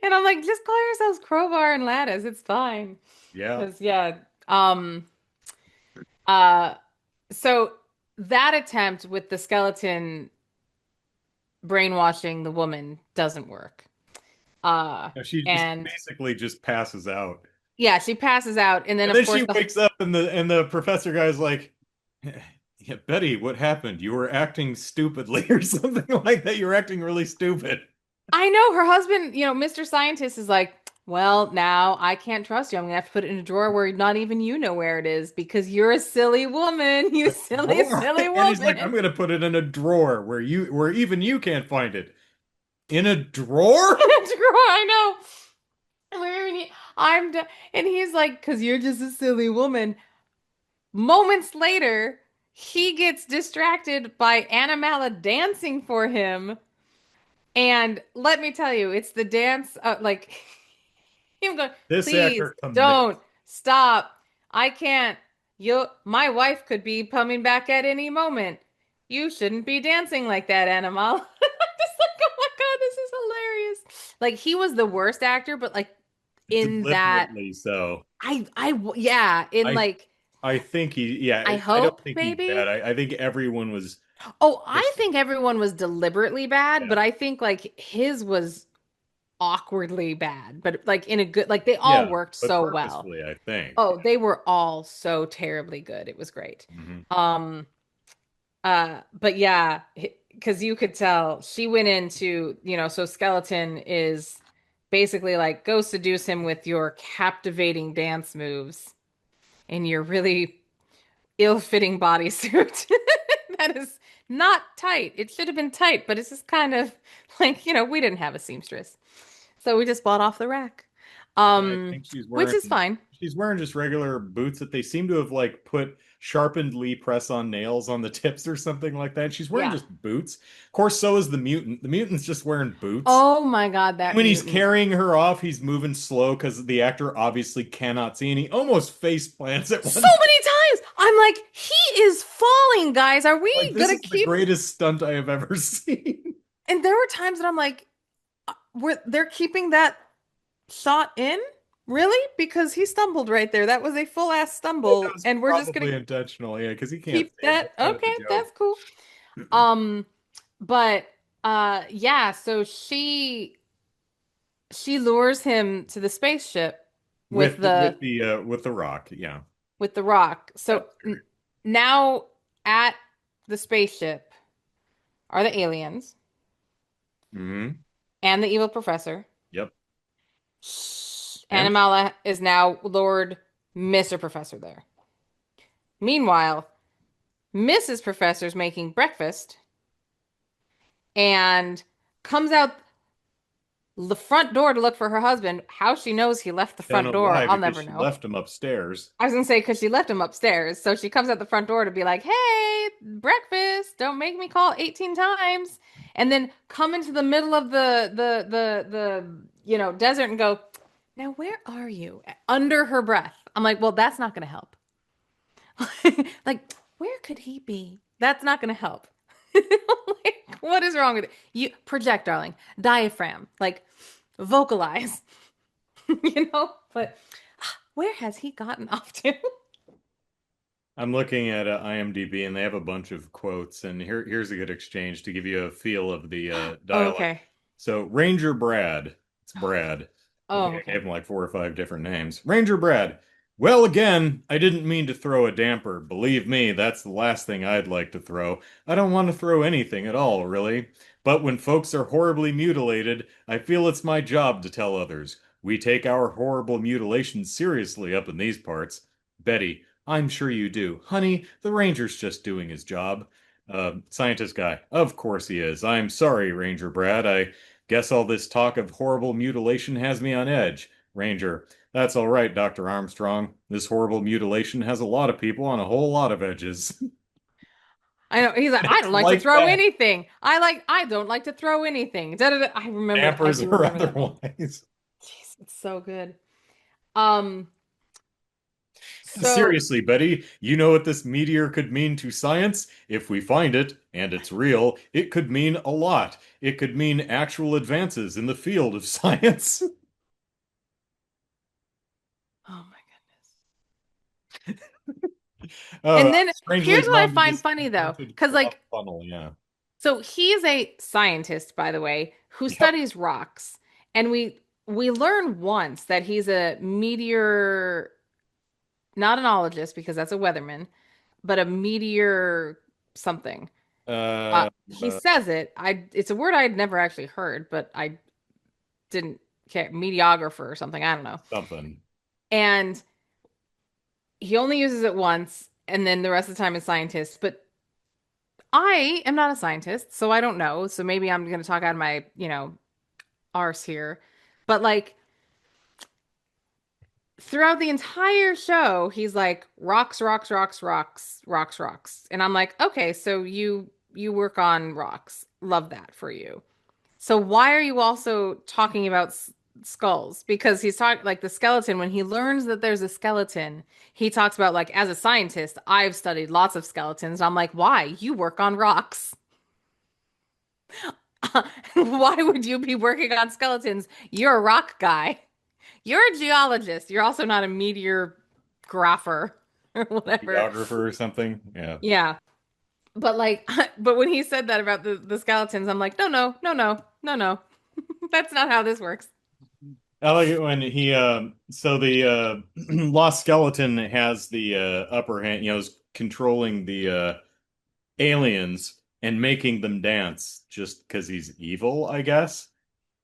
And I'm like, just call yourselves Crowbar and Lattice. It's fine. Yeah. Because yeah. Uh so that attempt with the skeleton brainwashing the woman doesn't work. Uh No, she and basically just passes out. yeah, she passes out, and then And of then course she the wakes up and the professor guy's like, "Yeah, Betty, what happened? You were acting stupidly," or something like that. You were acting really stupid. I know her husband, Mr. Scientist is like, Well, now I can't trust you. I'm gonna have to put it in a drawer where not even you know where it is because you're a silly woman. You A silly, drawer. silly And he's like, woman. I'm gonna put it in a drawer where even you can't find it. In a drawer? In a drawer, I know. Where he, I'm, d- and he's like, because you're just a silly woman. Moments later, he gets distracted by Animala dancing for him. And let me tell you, it's the dance, like him going, This please actor commits. don't stop. I can't. My wife could be coming back at any moment. You shouldn't be dancing like that, animal. Just like, oh my God, this is hilarious. Like he was the worst actor, but like in that, Deliberately so. yeah, in I like, I think he, yeah, I I don't hope think he's bad. maybe. I think everyone was Oh, I just, think everyone was deliberately bad, yeah, but I think like his was awkwardly bad, but like in a good, like they all yeah, worked but so well. purposefully, I think. Oh, they were all so terribly good. It was great. Hmm. Um, but yeah, because you could tell she went into, so Skeleton is basically like go seduce him with your captivating dance moves in your really ill-fitting bodysuit. That is not tight. It should have been tight, but it's just kind of like, we didn't have a seamstress. So we just bought off the rack. And I think Which is fine. she's wearing just regular boots that they seem to have like put sharpened Lee press on nails on the tips or something like that. She's wearing Yeah. just boots. Of course, so is the mutant. The mutant's just wearing boots. Oh my God, And that when he's mutant. carrying her off, he's moving slow because the actor obviously cannot see, and he almost face plants at So one point. many times. I'm like, he is falling, guys. Are we Like, this gonna is the keep? greatest stunt I have ever seen. And there were times that I'm like, they're keeping that shot in? Really? Because he stumbled right there. That was a full ass That stumble, was and we're just gonna probably intentional, yeah, because he can't keep see it. that. That's kind of the Okay, joke. that's cool. Um, but yeah, so she lures him to the spaceship with the With the rock, yeah. rock. That's So great. now at the spaceship are the aliens Hmm. and the evil professor. Yep. And Animala is now Lord Mr. Professor there. Meanwhile, Mrs. Professor's making breakfast and comes out the front door to look for her husband. How she knows he left the don't front know door, why, I'll because never she know. left him upstairs. I was gonna say because she left him upstairs. So she comes out the front door to be like, hey, breakfast, don't make me call 18 times. And then come into the middle of the desert and go, now where are you? Under her breath. I'm like, well, that's not gonna help. Like, where could he be? That's not gonna help. Like, what is wrong with it? You project, darling. Diaphragm. Like, vocalize. But where has he gotten off to? I'm looking at IMDb, and they have a bunch of quotes, and here's a good exchange to give you a feel of the Oh, dialect. okay. So Ranger Brad, it's Brad. I Oh, think I okay. gave him like 4 or 5 different names. Ranger Brad. Well, again, I didn't mean to throw a damper. Believe me, that's the last thing I'd like to throw. I don't want to throw anything at all, really. But when folks are horribly mutilated, I feel it's my job to tell others. We take our horrible mutilations seriously up in these parts. Betty, I'm sure you do. Honey, the ranger's just doing his job. Scientist guy, of course he is. I'm sorry, Ranger Brad. I guess all this talk of horrible mutilation has me on edge. Ranger, that's all right, Dr. Armstrong. This horrible mutilation has a lot of people on a whole lot of edges. I know. He's like, And I it's don't like to like throw that. anything. I don't like to throw anything. Da, da, da. I remember that. I Dampers do or remember that line. otherwise. Jeez, it's so good. Um, so Seriously, Betty, you know what this meteor could mean to science? If we find it, and it's real, it could mean a lot. It could mean actual advances in the field of science. oh my goodness. Oh, And then strangely here's what I drawn to find this funny though, inverted because cloth like funnel, yeah. so he's a scientist, by the way, who Yep. studies rocks. And we learn once that he's a meteor, not an ologist because that's a weatherman, but a meteor something. Uh, He uh, says it. It's a word I had never actually heard, but I didn't. mediographer or something. I don't know. Something. And he only uses it once, and then the rest of the time is scientist. But I am not a scientist, so I don't know. So maybe I'm going to talk out of my, arse here. But like throughout the entire show, he's like rocks, rocks, rocks, rocks, rocks, rocks. And I'm like, okay, so you work on rocks. Love that for you. So why are you also talking about skulls? Because he's talking like the skeleton, when he learns that there's a skeleton, he talks about like as a scientist, I've studied lots of skeletons. I'm like, why? You work on rocks. Why would you be working on skeletons? You're a rock guy. You're a geologist. You're also not a meteorographer or whatever. Geographer or something. Yeah. Yeah. But like, but when he said that about the skeletons, I'm like, no, no, no, no, no, no. That's not how this works. I like it when he so the Lost Skeleton has the upper hand, is controlling the aliens and making them dance just because he's evil, I guess.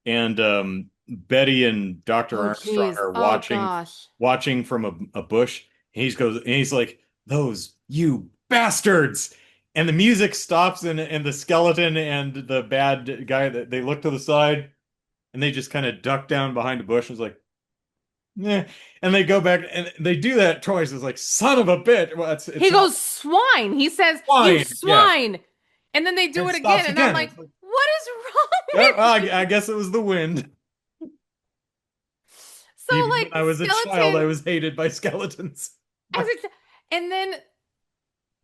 And Betty and Dr. Oh, Armstrong geez. are Oh, watching gosh. watching from a bush. And he's like, "Those you bastards!" And the music stops, and the skeleton and the bad guy, that they look to the side, and they just kind of duck down behind a bush. And it's like, "Yeah," and they go back and they do that twice. It's like, "Son of a bitch!" Well, it's He not goes, swine. He says, you fine. Yeah, swine. And then they do and it it again. stops And I'm again. like, It's like, what is wrong yeah, well, with you? I guess it was the wind. So, Even when like, I was a child, I skeleton, was hated by skeletons. as it, and then,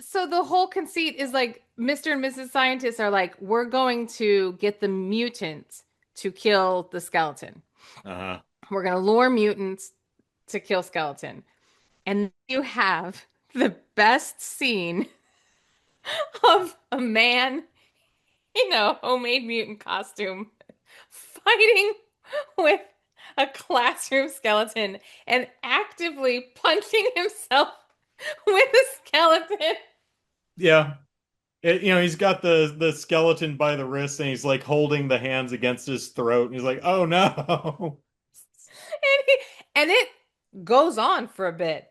so the whole conceit is like, Mr. and Mrs. Scientists are like, we're going to get the mutant to kill the skeleton. Uh-huh. We're going to lure mutants to kill skeleton. And you have the best scene of a man in a homemade mutant costume fighting with a classroom skeleton and actively punching himself with a skeleton. Yeah. He's got the skeleton by the wrist and he's like holding the hands against his throat and he's like, "Oh no." And it goes on for a bit.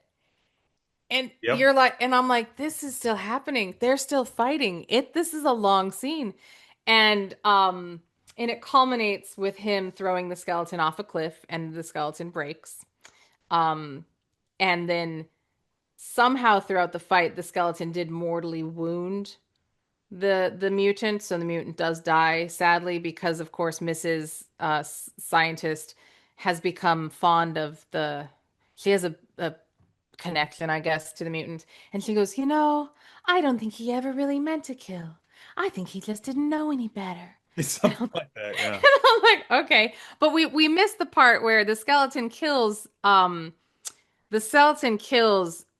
And Yep. you're like, and I'm like, this is still happening. They're still fighting. This is a long scene. And it culminates with him throwing the skeleton off a cliff and the skeleton breaks. Um, and then somehow throughout the fight, the skeleton did mortally wound the mutant, so the mutant does die sadly because, of course, Mrs. Scientist has become fond of the. She has a connection, I guess, to the mutant, and she goes, I don't think he ever really meant to kill. I think he just didn't know any better. It's And something I'm like, like that, yeah. and I'm like, okay, but we missed the part where the skeleton kills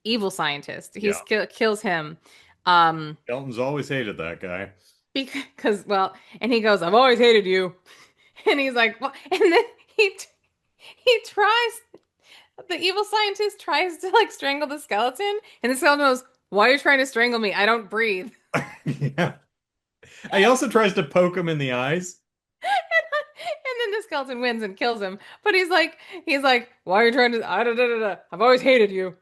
evil scientist. Yeah. Kills him. Um, Elton's always hated that guy. because well, and he goes, I've always hated you. And he's like, what? And then he tries, the evil scientist tries to like strangle the skeleton, and the skeleton goes, why are you trying to strangle me? I don't breathe. Yeah. He also tries to poke him in the eyes. And then the skeleton wins and kills him. But he's like, why are you trying to? I've always hated you. And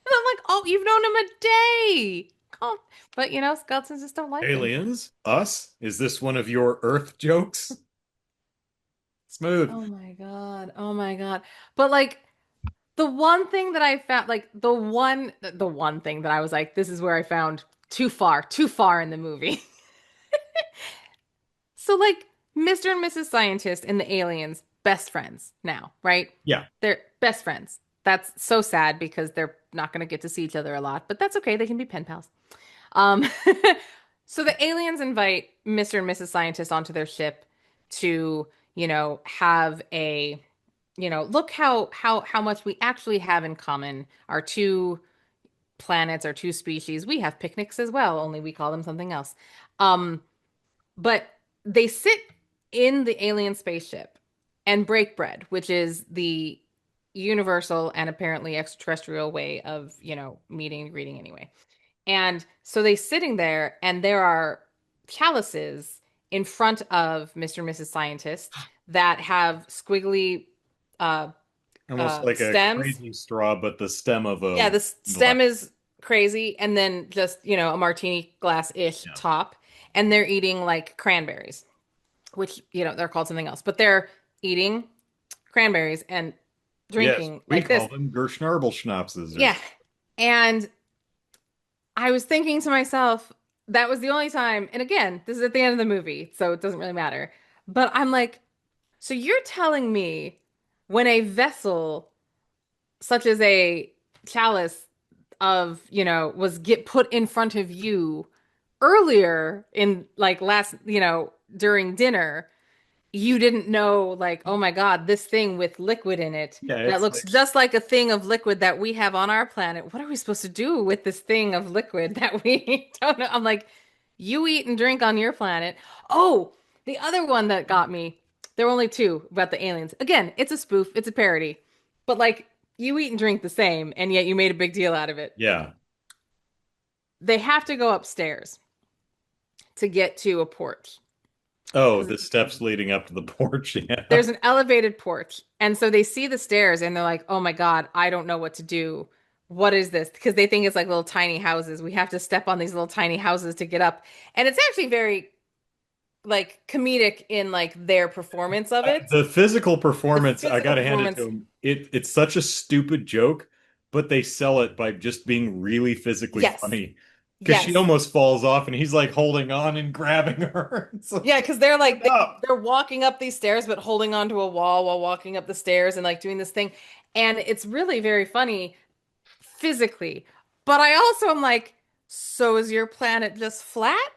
I'm like, oh, you've known him a day. Oh, but skeletons just don't like him. Aliens? Us? Is this one of your Earth jokes? Smooth. Oh my God. Oh my God. But like the one thing that I found, like the one thing that I was like, this is where I found too far in the movie. So like Mr. and Mrs. Scientist and the aliens, best friends now, right? Yeah. They're best friends. That's so sad because they're not going to get to see each other a lot, but that's okay. They can be pen pals. Um, so the aliens invite Mr. and Mrs. Scientist onto their ship to, have a, look how much we actually have in common. Our two planets, our two species. We have picnics as well, only we call them something else. But they sit in the alien spaceship and break bread, which is the universal and apparently extraterrestrial way of, meeting and greeting anyway. And so they sitting there, and there are chalices in front of Mr. and Mrs. Scientist that have squiggly uh Almost like a stems. crazy straw, but the stem of Yeah, a the glass. stem is crazy, and then just, a martini glass-ish Yeah. top, and they're eating like cranberries, which, they're called something else, but they're eating cranberries and Yes, drinking we like call this. them Gerschnarble schnapses or Yeah. And I was thinking to myself, that was the only time, and again, this is at the end of the movie, so it doesn't really matter. But I'm like, so you're telling me when a vessel such as a chalice of, was get put in front of you earlier in like last, during dinner, you didn't know, like, oh my God, this thing with liquid in it yeah, that it's looks like just like a thing of liquid that we have on our planet. What are we supposed to do with this thing of liquid that we don't know? I'm like, you eat and drink on your planet. Oh, the other one that got me, there were only two about the aliens. Again, it's a spoof, it's a parody, but like, you eat and drink the same, and yet you made a big deal out of it. yeah. They have to go upstairs to get to a porch Oh, because the steps leading up to the porch. Yeah. there's an elevated porch. And so they see the stairs and they're like, oh my God, I don't know what to do. What is this? Because they think it's like little tiny houses. We have to step on these little tiny houses to get up. And it's actually very like comedic in like their performance of it. The physical The performance, I physical gotta hand it to performance. him. It's such a stupid joke, but they sell it by just being really physically Yes. funny. Because she Yes. almost falls off, and he's like holding on and grabbing her. It's like, Yeah, because they're like stand up. they're walking up these stairs, but holding onto a wall while walking up the stairs and like doing this thing. And it's really very funny physically. But I also am like, so is your planet just flat?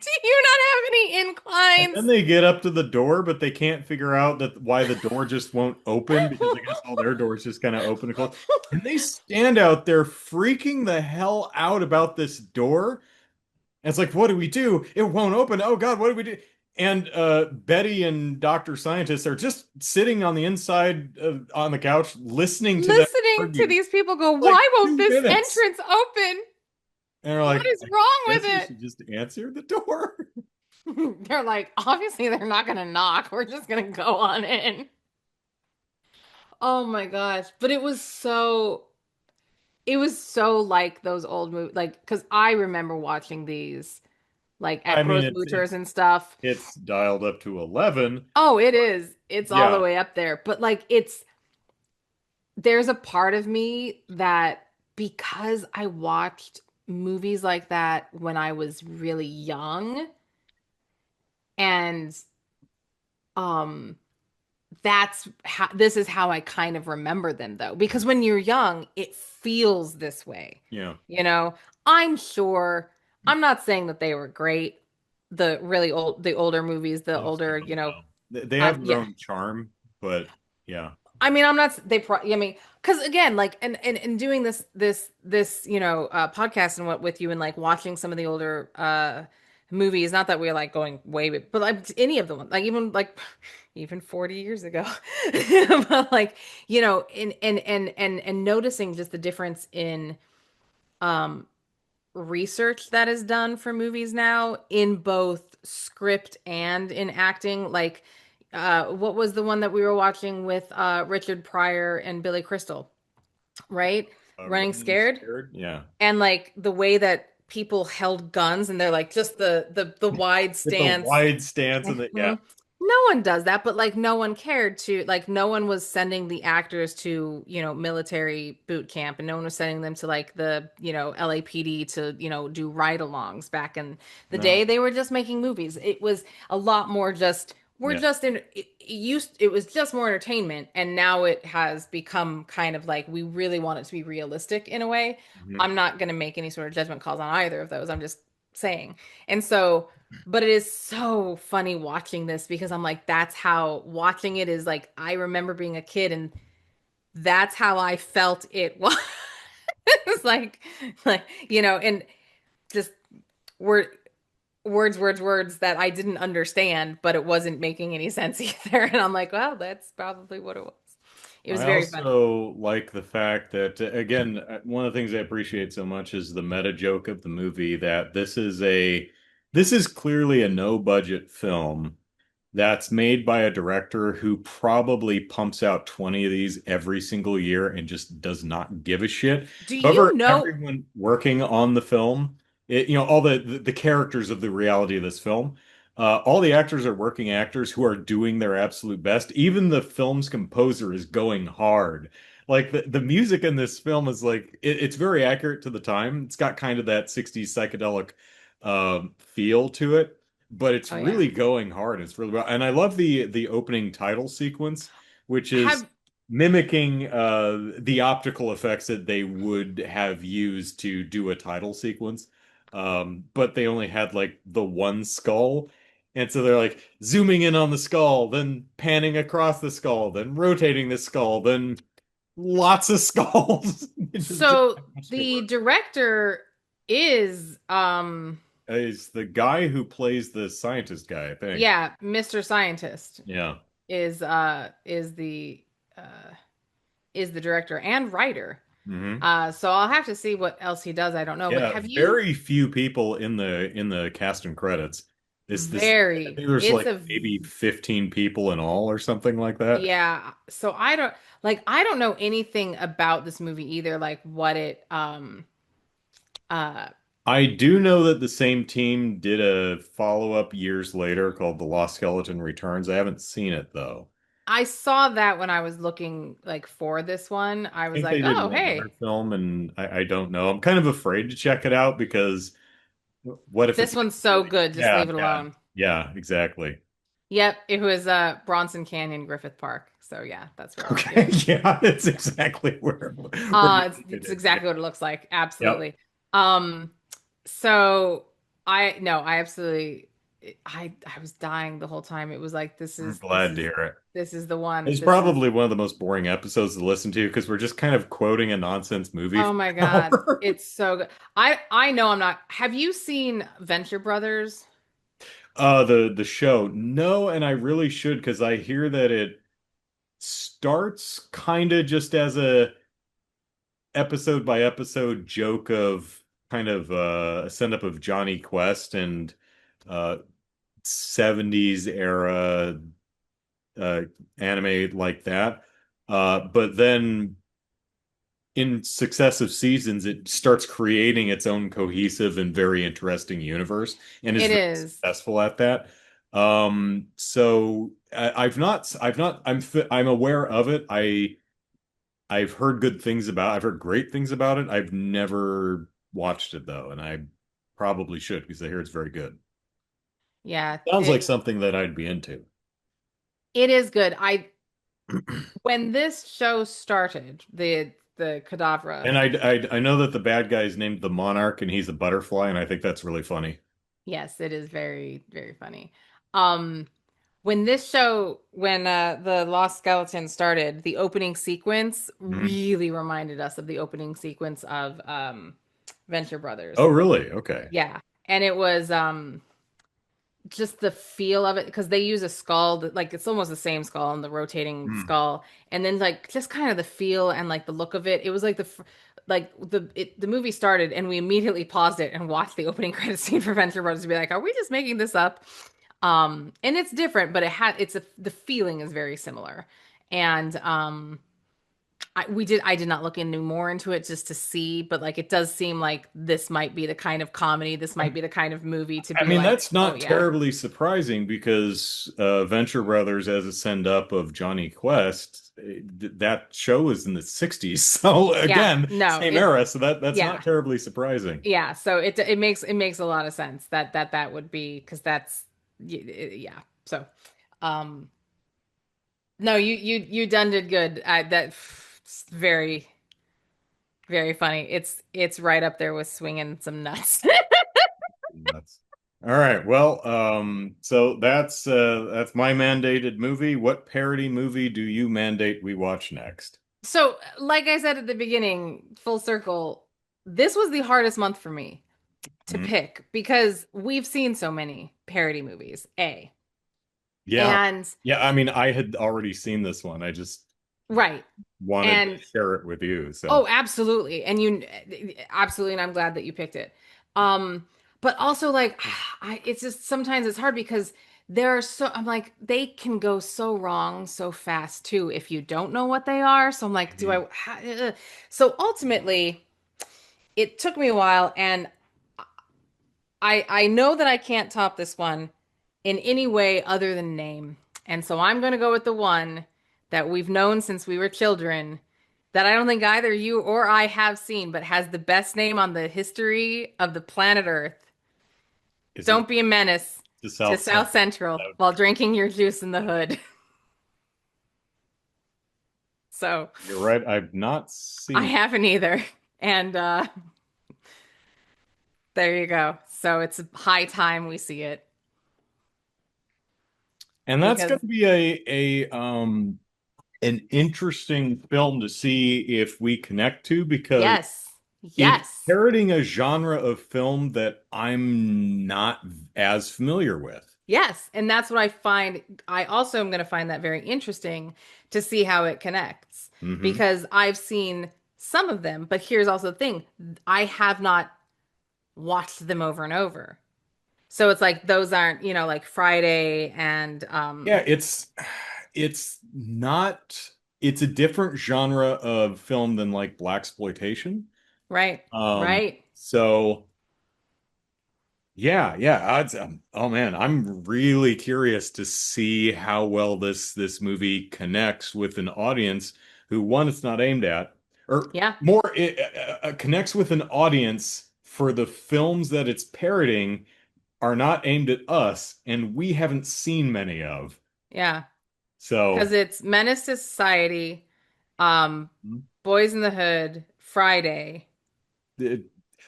Do you not have any And then inclines? they get up to the door, but they can't figure out that why the door just won't open because I guess all their doors just kind of open and close. And they stand out there freaking the hell out about this door. And it's like, what do we do? It won't open. Oh God, what do we do? And Betty and Dr. Scientist are just sitting on the inside on the couch listening to them Listening to argue these people go, like why won't 2 minutes. this entrance open? And they're What like, is I wrong with guess we it? should just answer the door. They're like, obviously they're not gonna knock. We're just gonna go on in. Oh my gosh. But it was so like those old movies, like, because I remember watching these like I at mean, it's Grossmutters it's and stuff. it's dialed up to 11. Oh, it is. It's all the Yeah. way up there. But like there's a part of me that, because I watched movies like that when I was really young, and um this is how I kind of remember them though, because when you're young, it feels this way. Yeah. You know, I'm sure, I'm not saying that they were great, the older movies, the Most of older, them, no. They have their yeah. own charm, but yeah. I mean, I'm not, I mean, because again, like, and doing this, podcast and what with you, and like watching some of the older movies, not that we're like going but like any of them, like even like even 40 years ago, but like, and noticing just the difference in um research that is done for movies now in both script and in acting. Like, what was the one that we were watching with Richard Pryor and Billy Crystal, right? Running Running Scared. scared. Yeah. And like the way that people held guns, and they're like just the wide With the stance. wide stance and the yeah. Mhm. No one does that, but like no one cared to, like no one was sending the actors to, military boot camp, and no one was sending them to like the, LAPD to, do ride-alongs back in the No. day. They were just making movies. It was a lot more just, we're Yeah. just in it was just more entertainment, and now it has become kind of like we really want it to be realistic in a way. Mhm. I'm not going to make any sort of judgment calls on either of those. I'm just saying. And so, but it is so funny watching this, because I'm like, that's how watching it is like, I remember being a kid, and that's how I felt it was. It's like, and just word, words that I didn't understand, but it wasn't making any sense either. And I'm like, well, that's probably what it was. It was I very funny. also like the fact that, again, one of the things I appreciate so much is the meta joke of the movie that this is clearly a no budget film, That's made by a director who probably pumps out 20 of these every single year and just does not give a shit. Do However, you know? everyone working on the film, all the characters of the reality of this film, all the actors are working actors who are doing their absolute best. Even the film's composer is going hard. Like the music in this film is like it's very accurate to the time. It's got kind of that 60s psychedelic feel to it, but it's Oh yeah. really going hard. It's really well, and I love the opening title sequence, which is Have mimicking the optical effects that they would have used to do a title sequence. But they only had like the one skull. And so they're like zooming in on the skull, then panning across the skull, then rotating the skull, then lots of skulls. It just didn't so have much to the work. director is Is the guy who plays the scientist guy, I think. yeah, Mr. Scientist Yeah. is uh is the director and writer. Hmm. So I'll have to see what else he does. I don't know, but Yeah, have you very few people in the cast and credits. This I very think there's it's like a maybe 15 people in all or something like that. yeah, so I don't know anything about this movie either, like what it uh I do know that the same team did a follow-up years later called The Lost Skeleton Returns. I haven't seen it though. I saw that when I was looking like for this one. I I was think like, they did "Oh, one other hey, film and I don't know. I'm kind of afraid to check it out because what if it's this like one's so really good, just yeah, leave it yeah, alone." yeah, exactly. Yep, it was Bronson Canyon Griffith Park. So yeah, that's where I'll give Okay, it. yeah, that's exactly where you think it It's is. Yeah. exactly what it looks like. Yep. Absolutely. Um, so I no, I absolutely I was dying the whole time. It was like I'm glad to hear it. this is the one. It's This is probably one of the most boring episodes to listen to because we're just kind of quoting a nonsense movie oh for my an God. hour. It's so good. I know I'm not. Have you seen Venture Brothers? The show, no, and I really should because I hear that it starts kind of just as a episode by episode joke of kind of a send up of Johnny Quest and uh 70s era uh anime like that. But then in successive seasons, it starts creating its own cohesive and very interesting universe and is It very is. successful at that. So I'm aware of it. I've heard great things about it. I've never watched it though, and I probably should because I hear it's very good. Yeah, Sounds like something that I'd be into. it is good. I when this show started, the Cadavra. And I know that the bad guy is named the Monarch and he's a butterfly, and I think that's really funny. Yes, it is very, very funny. Um, when this show, when the Lost Skeleton started, the opening sequence Mhm. really reminded us of the opening sequence of Venture Oh, Brothers. really? Okay. Yeah, and it was just the feel of it because they use a skull that, like it's almost the same skull and the rotating Hmm. skull, and then like just kind of the feel and like the look of it. It was like the movie started and we immediately paused it and watched the opening credit scene for Venture Brothers to be like, are we just making this up? And it's different, but the feeling is very similar. And I did not look into more into it just to see, but like it does seem like this might be the kind of comedy, this might be the kind of movie to I be mean, like, that's oh not yeah. terribly surprising because Venture Brothers, as a send up of Johnny Quest, that show was in the 60s. So Yeah, again, no, same it era. So that's not yeah. terribly surprising. Yeah, so it makes a lot of sense that that would be because that's yeah. So um no, you done did good. That's very very funny. It's right up there with swinging some nuts. Nuts. All right. Well, so that's my mandated movie. What parody movie do you mandate we watch next? So, like I said at the beginning, full circle, this was the hardest month for me to Hmm. pick because we've seen so many parody movies. A. Yeah. And Yeah, I mean, I had already seen this one. I just right. wanted to And share it with you. So, oh, absolutely. And you absolutely, and I'm glad that you picked it. But also like I it's just sometimes it's hard because I'm like, they can go so wrong so fast too if you don't know what they are. So I'm like, do Mhm. I? So ultimately, it took me a while, and I know that I can't top this one in any way other than name. And so I'm going to go with the one that we've known since we were children that I don't think either you or I have seen, but has the best name on the history of the planet Earth. Is it Don't be a menace the to South South Central? Central while drinking your juice in the hood. So You're right. I've not I seen. haven't either. And there you go. So it's high time we see it And that's going because to be a an interesting film to see if we connect to because yes, it's yes. parroting a genre of film that I'm not as familiar with. Yes, and that's what I find. I also am going to find that very interesting to see how it connects Hmm. because I've seen some of them, but here's also the thing. I have not watched them over and over. So it's like those aren't, like Friday and Yeah, it's not it's a different genre of film than like blaxploitation. right, Um, right. so yeah, oh man, I'm really curious to see how well this movie connects with an audience who, one, it's not aimed at, or Yeah. more, it connects with an audience for the films that it's parroting are not aimed at us, and we haven't seen many of. Yeah. Because So, it's Menace to Society, um, Boys in the Hood, Friday. it-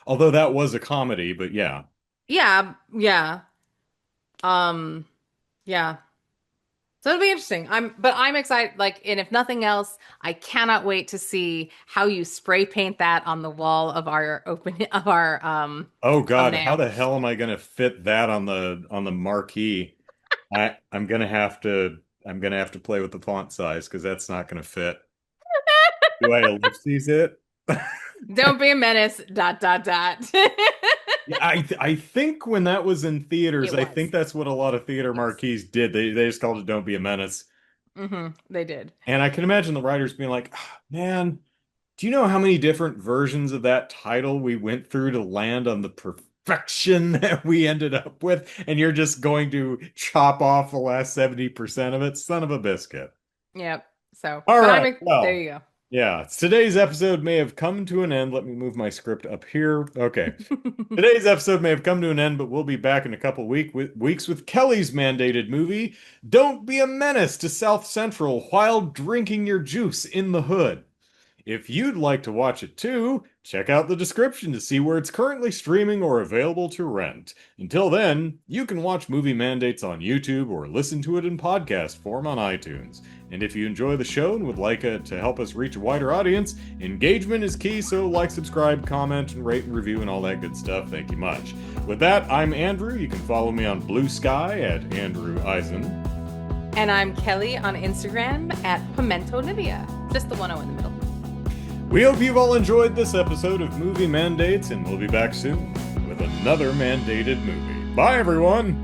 although that was a comedy, but yeah. Yeah, yeah. Um, yeah. So it'll be interesting. I'm excited. Like, and if nothing else, I cannot wait to see how you spray paint that on the wall of our Oh God, how thumbnail. the hell am I going to fit that on the marquee? I'm gonna have to play with the font size because that's not gonna fit. Do I ellipses it? Don't be a menace. Dot dot dot. Yeah, I think when that was in theaters, It I think was. that's what a lot of theater Yes. marquees did. They just called it "Don't Be a Menace," They did. and I can imagine the writers being like, "Ah, man, do you know how many different versions of that title we went through to land on the perfection that we ended up with? And you're just going to chop off the last 70% of it? Son of a biscuit." Yep. So, All but right, there well. you Yeah, today's episode may have come to an end. Let me move my script up here. Okay. go. Today's episode may have come to an end, but we'll be back in a couple weeks with Kelly's mandated movie, Don't Be a Menace to South Central While Drinking Your Juice in the Hood. If you'd like to watch it too, check out the description to see where it's currently streaming or available to rent. Until then, you can watch Movie Mandates on YouTube or listen to it in podcast form on iTunes. And if you enjoy the show and would like it to help us reach a wider audience, engagement is key, so like, subscribe, comment, and rate and review and all that good stuff. Thank you much. With that, I'm Andrew. You can follow me on Blue Sky at Andrew Eisen. And I'm Kelly on Instagram at Pimento Nivea. Just the 1 in the middle. We hope you've all enjoyed this episode of Movie Mandates, and we'll be back soon with another mandated movie. Bye, everyone!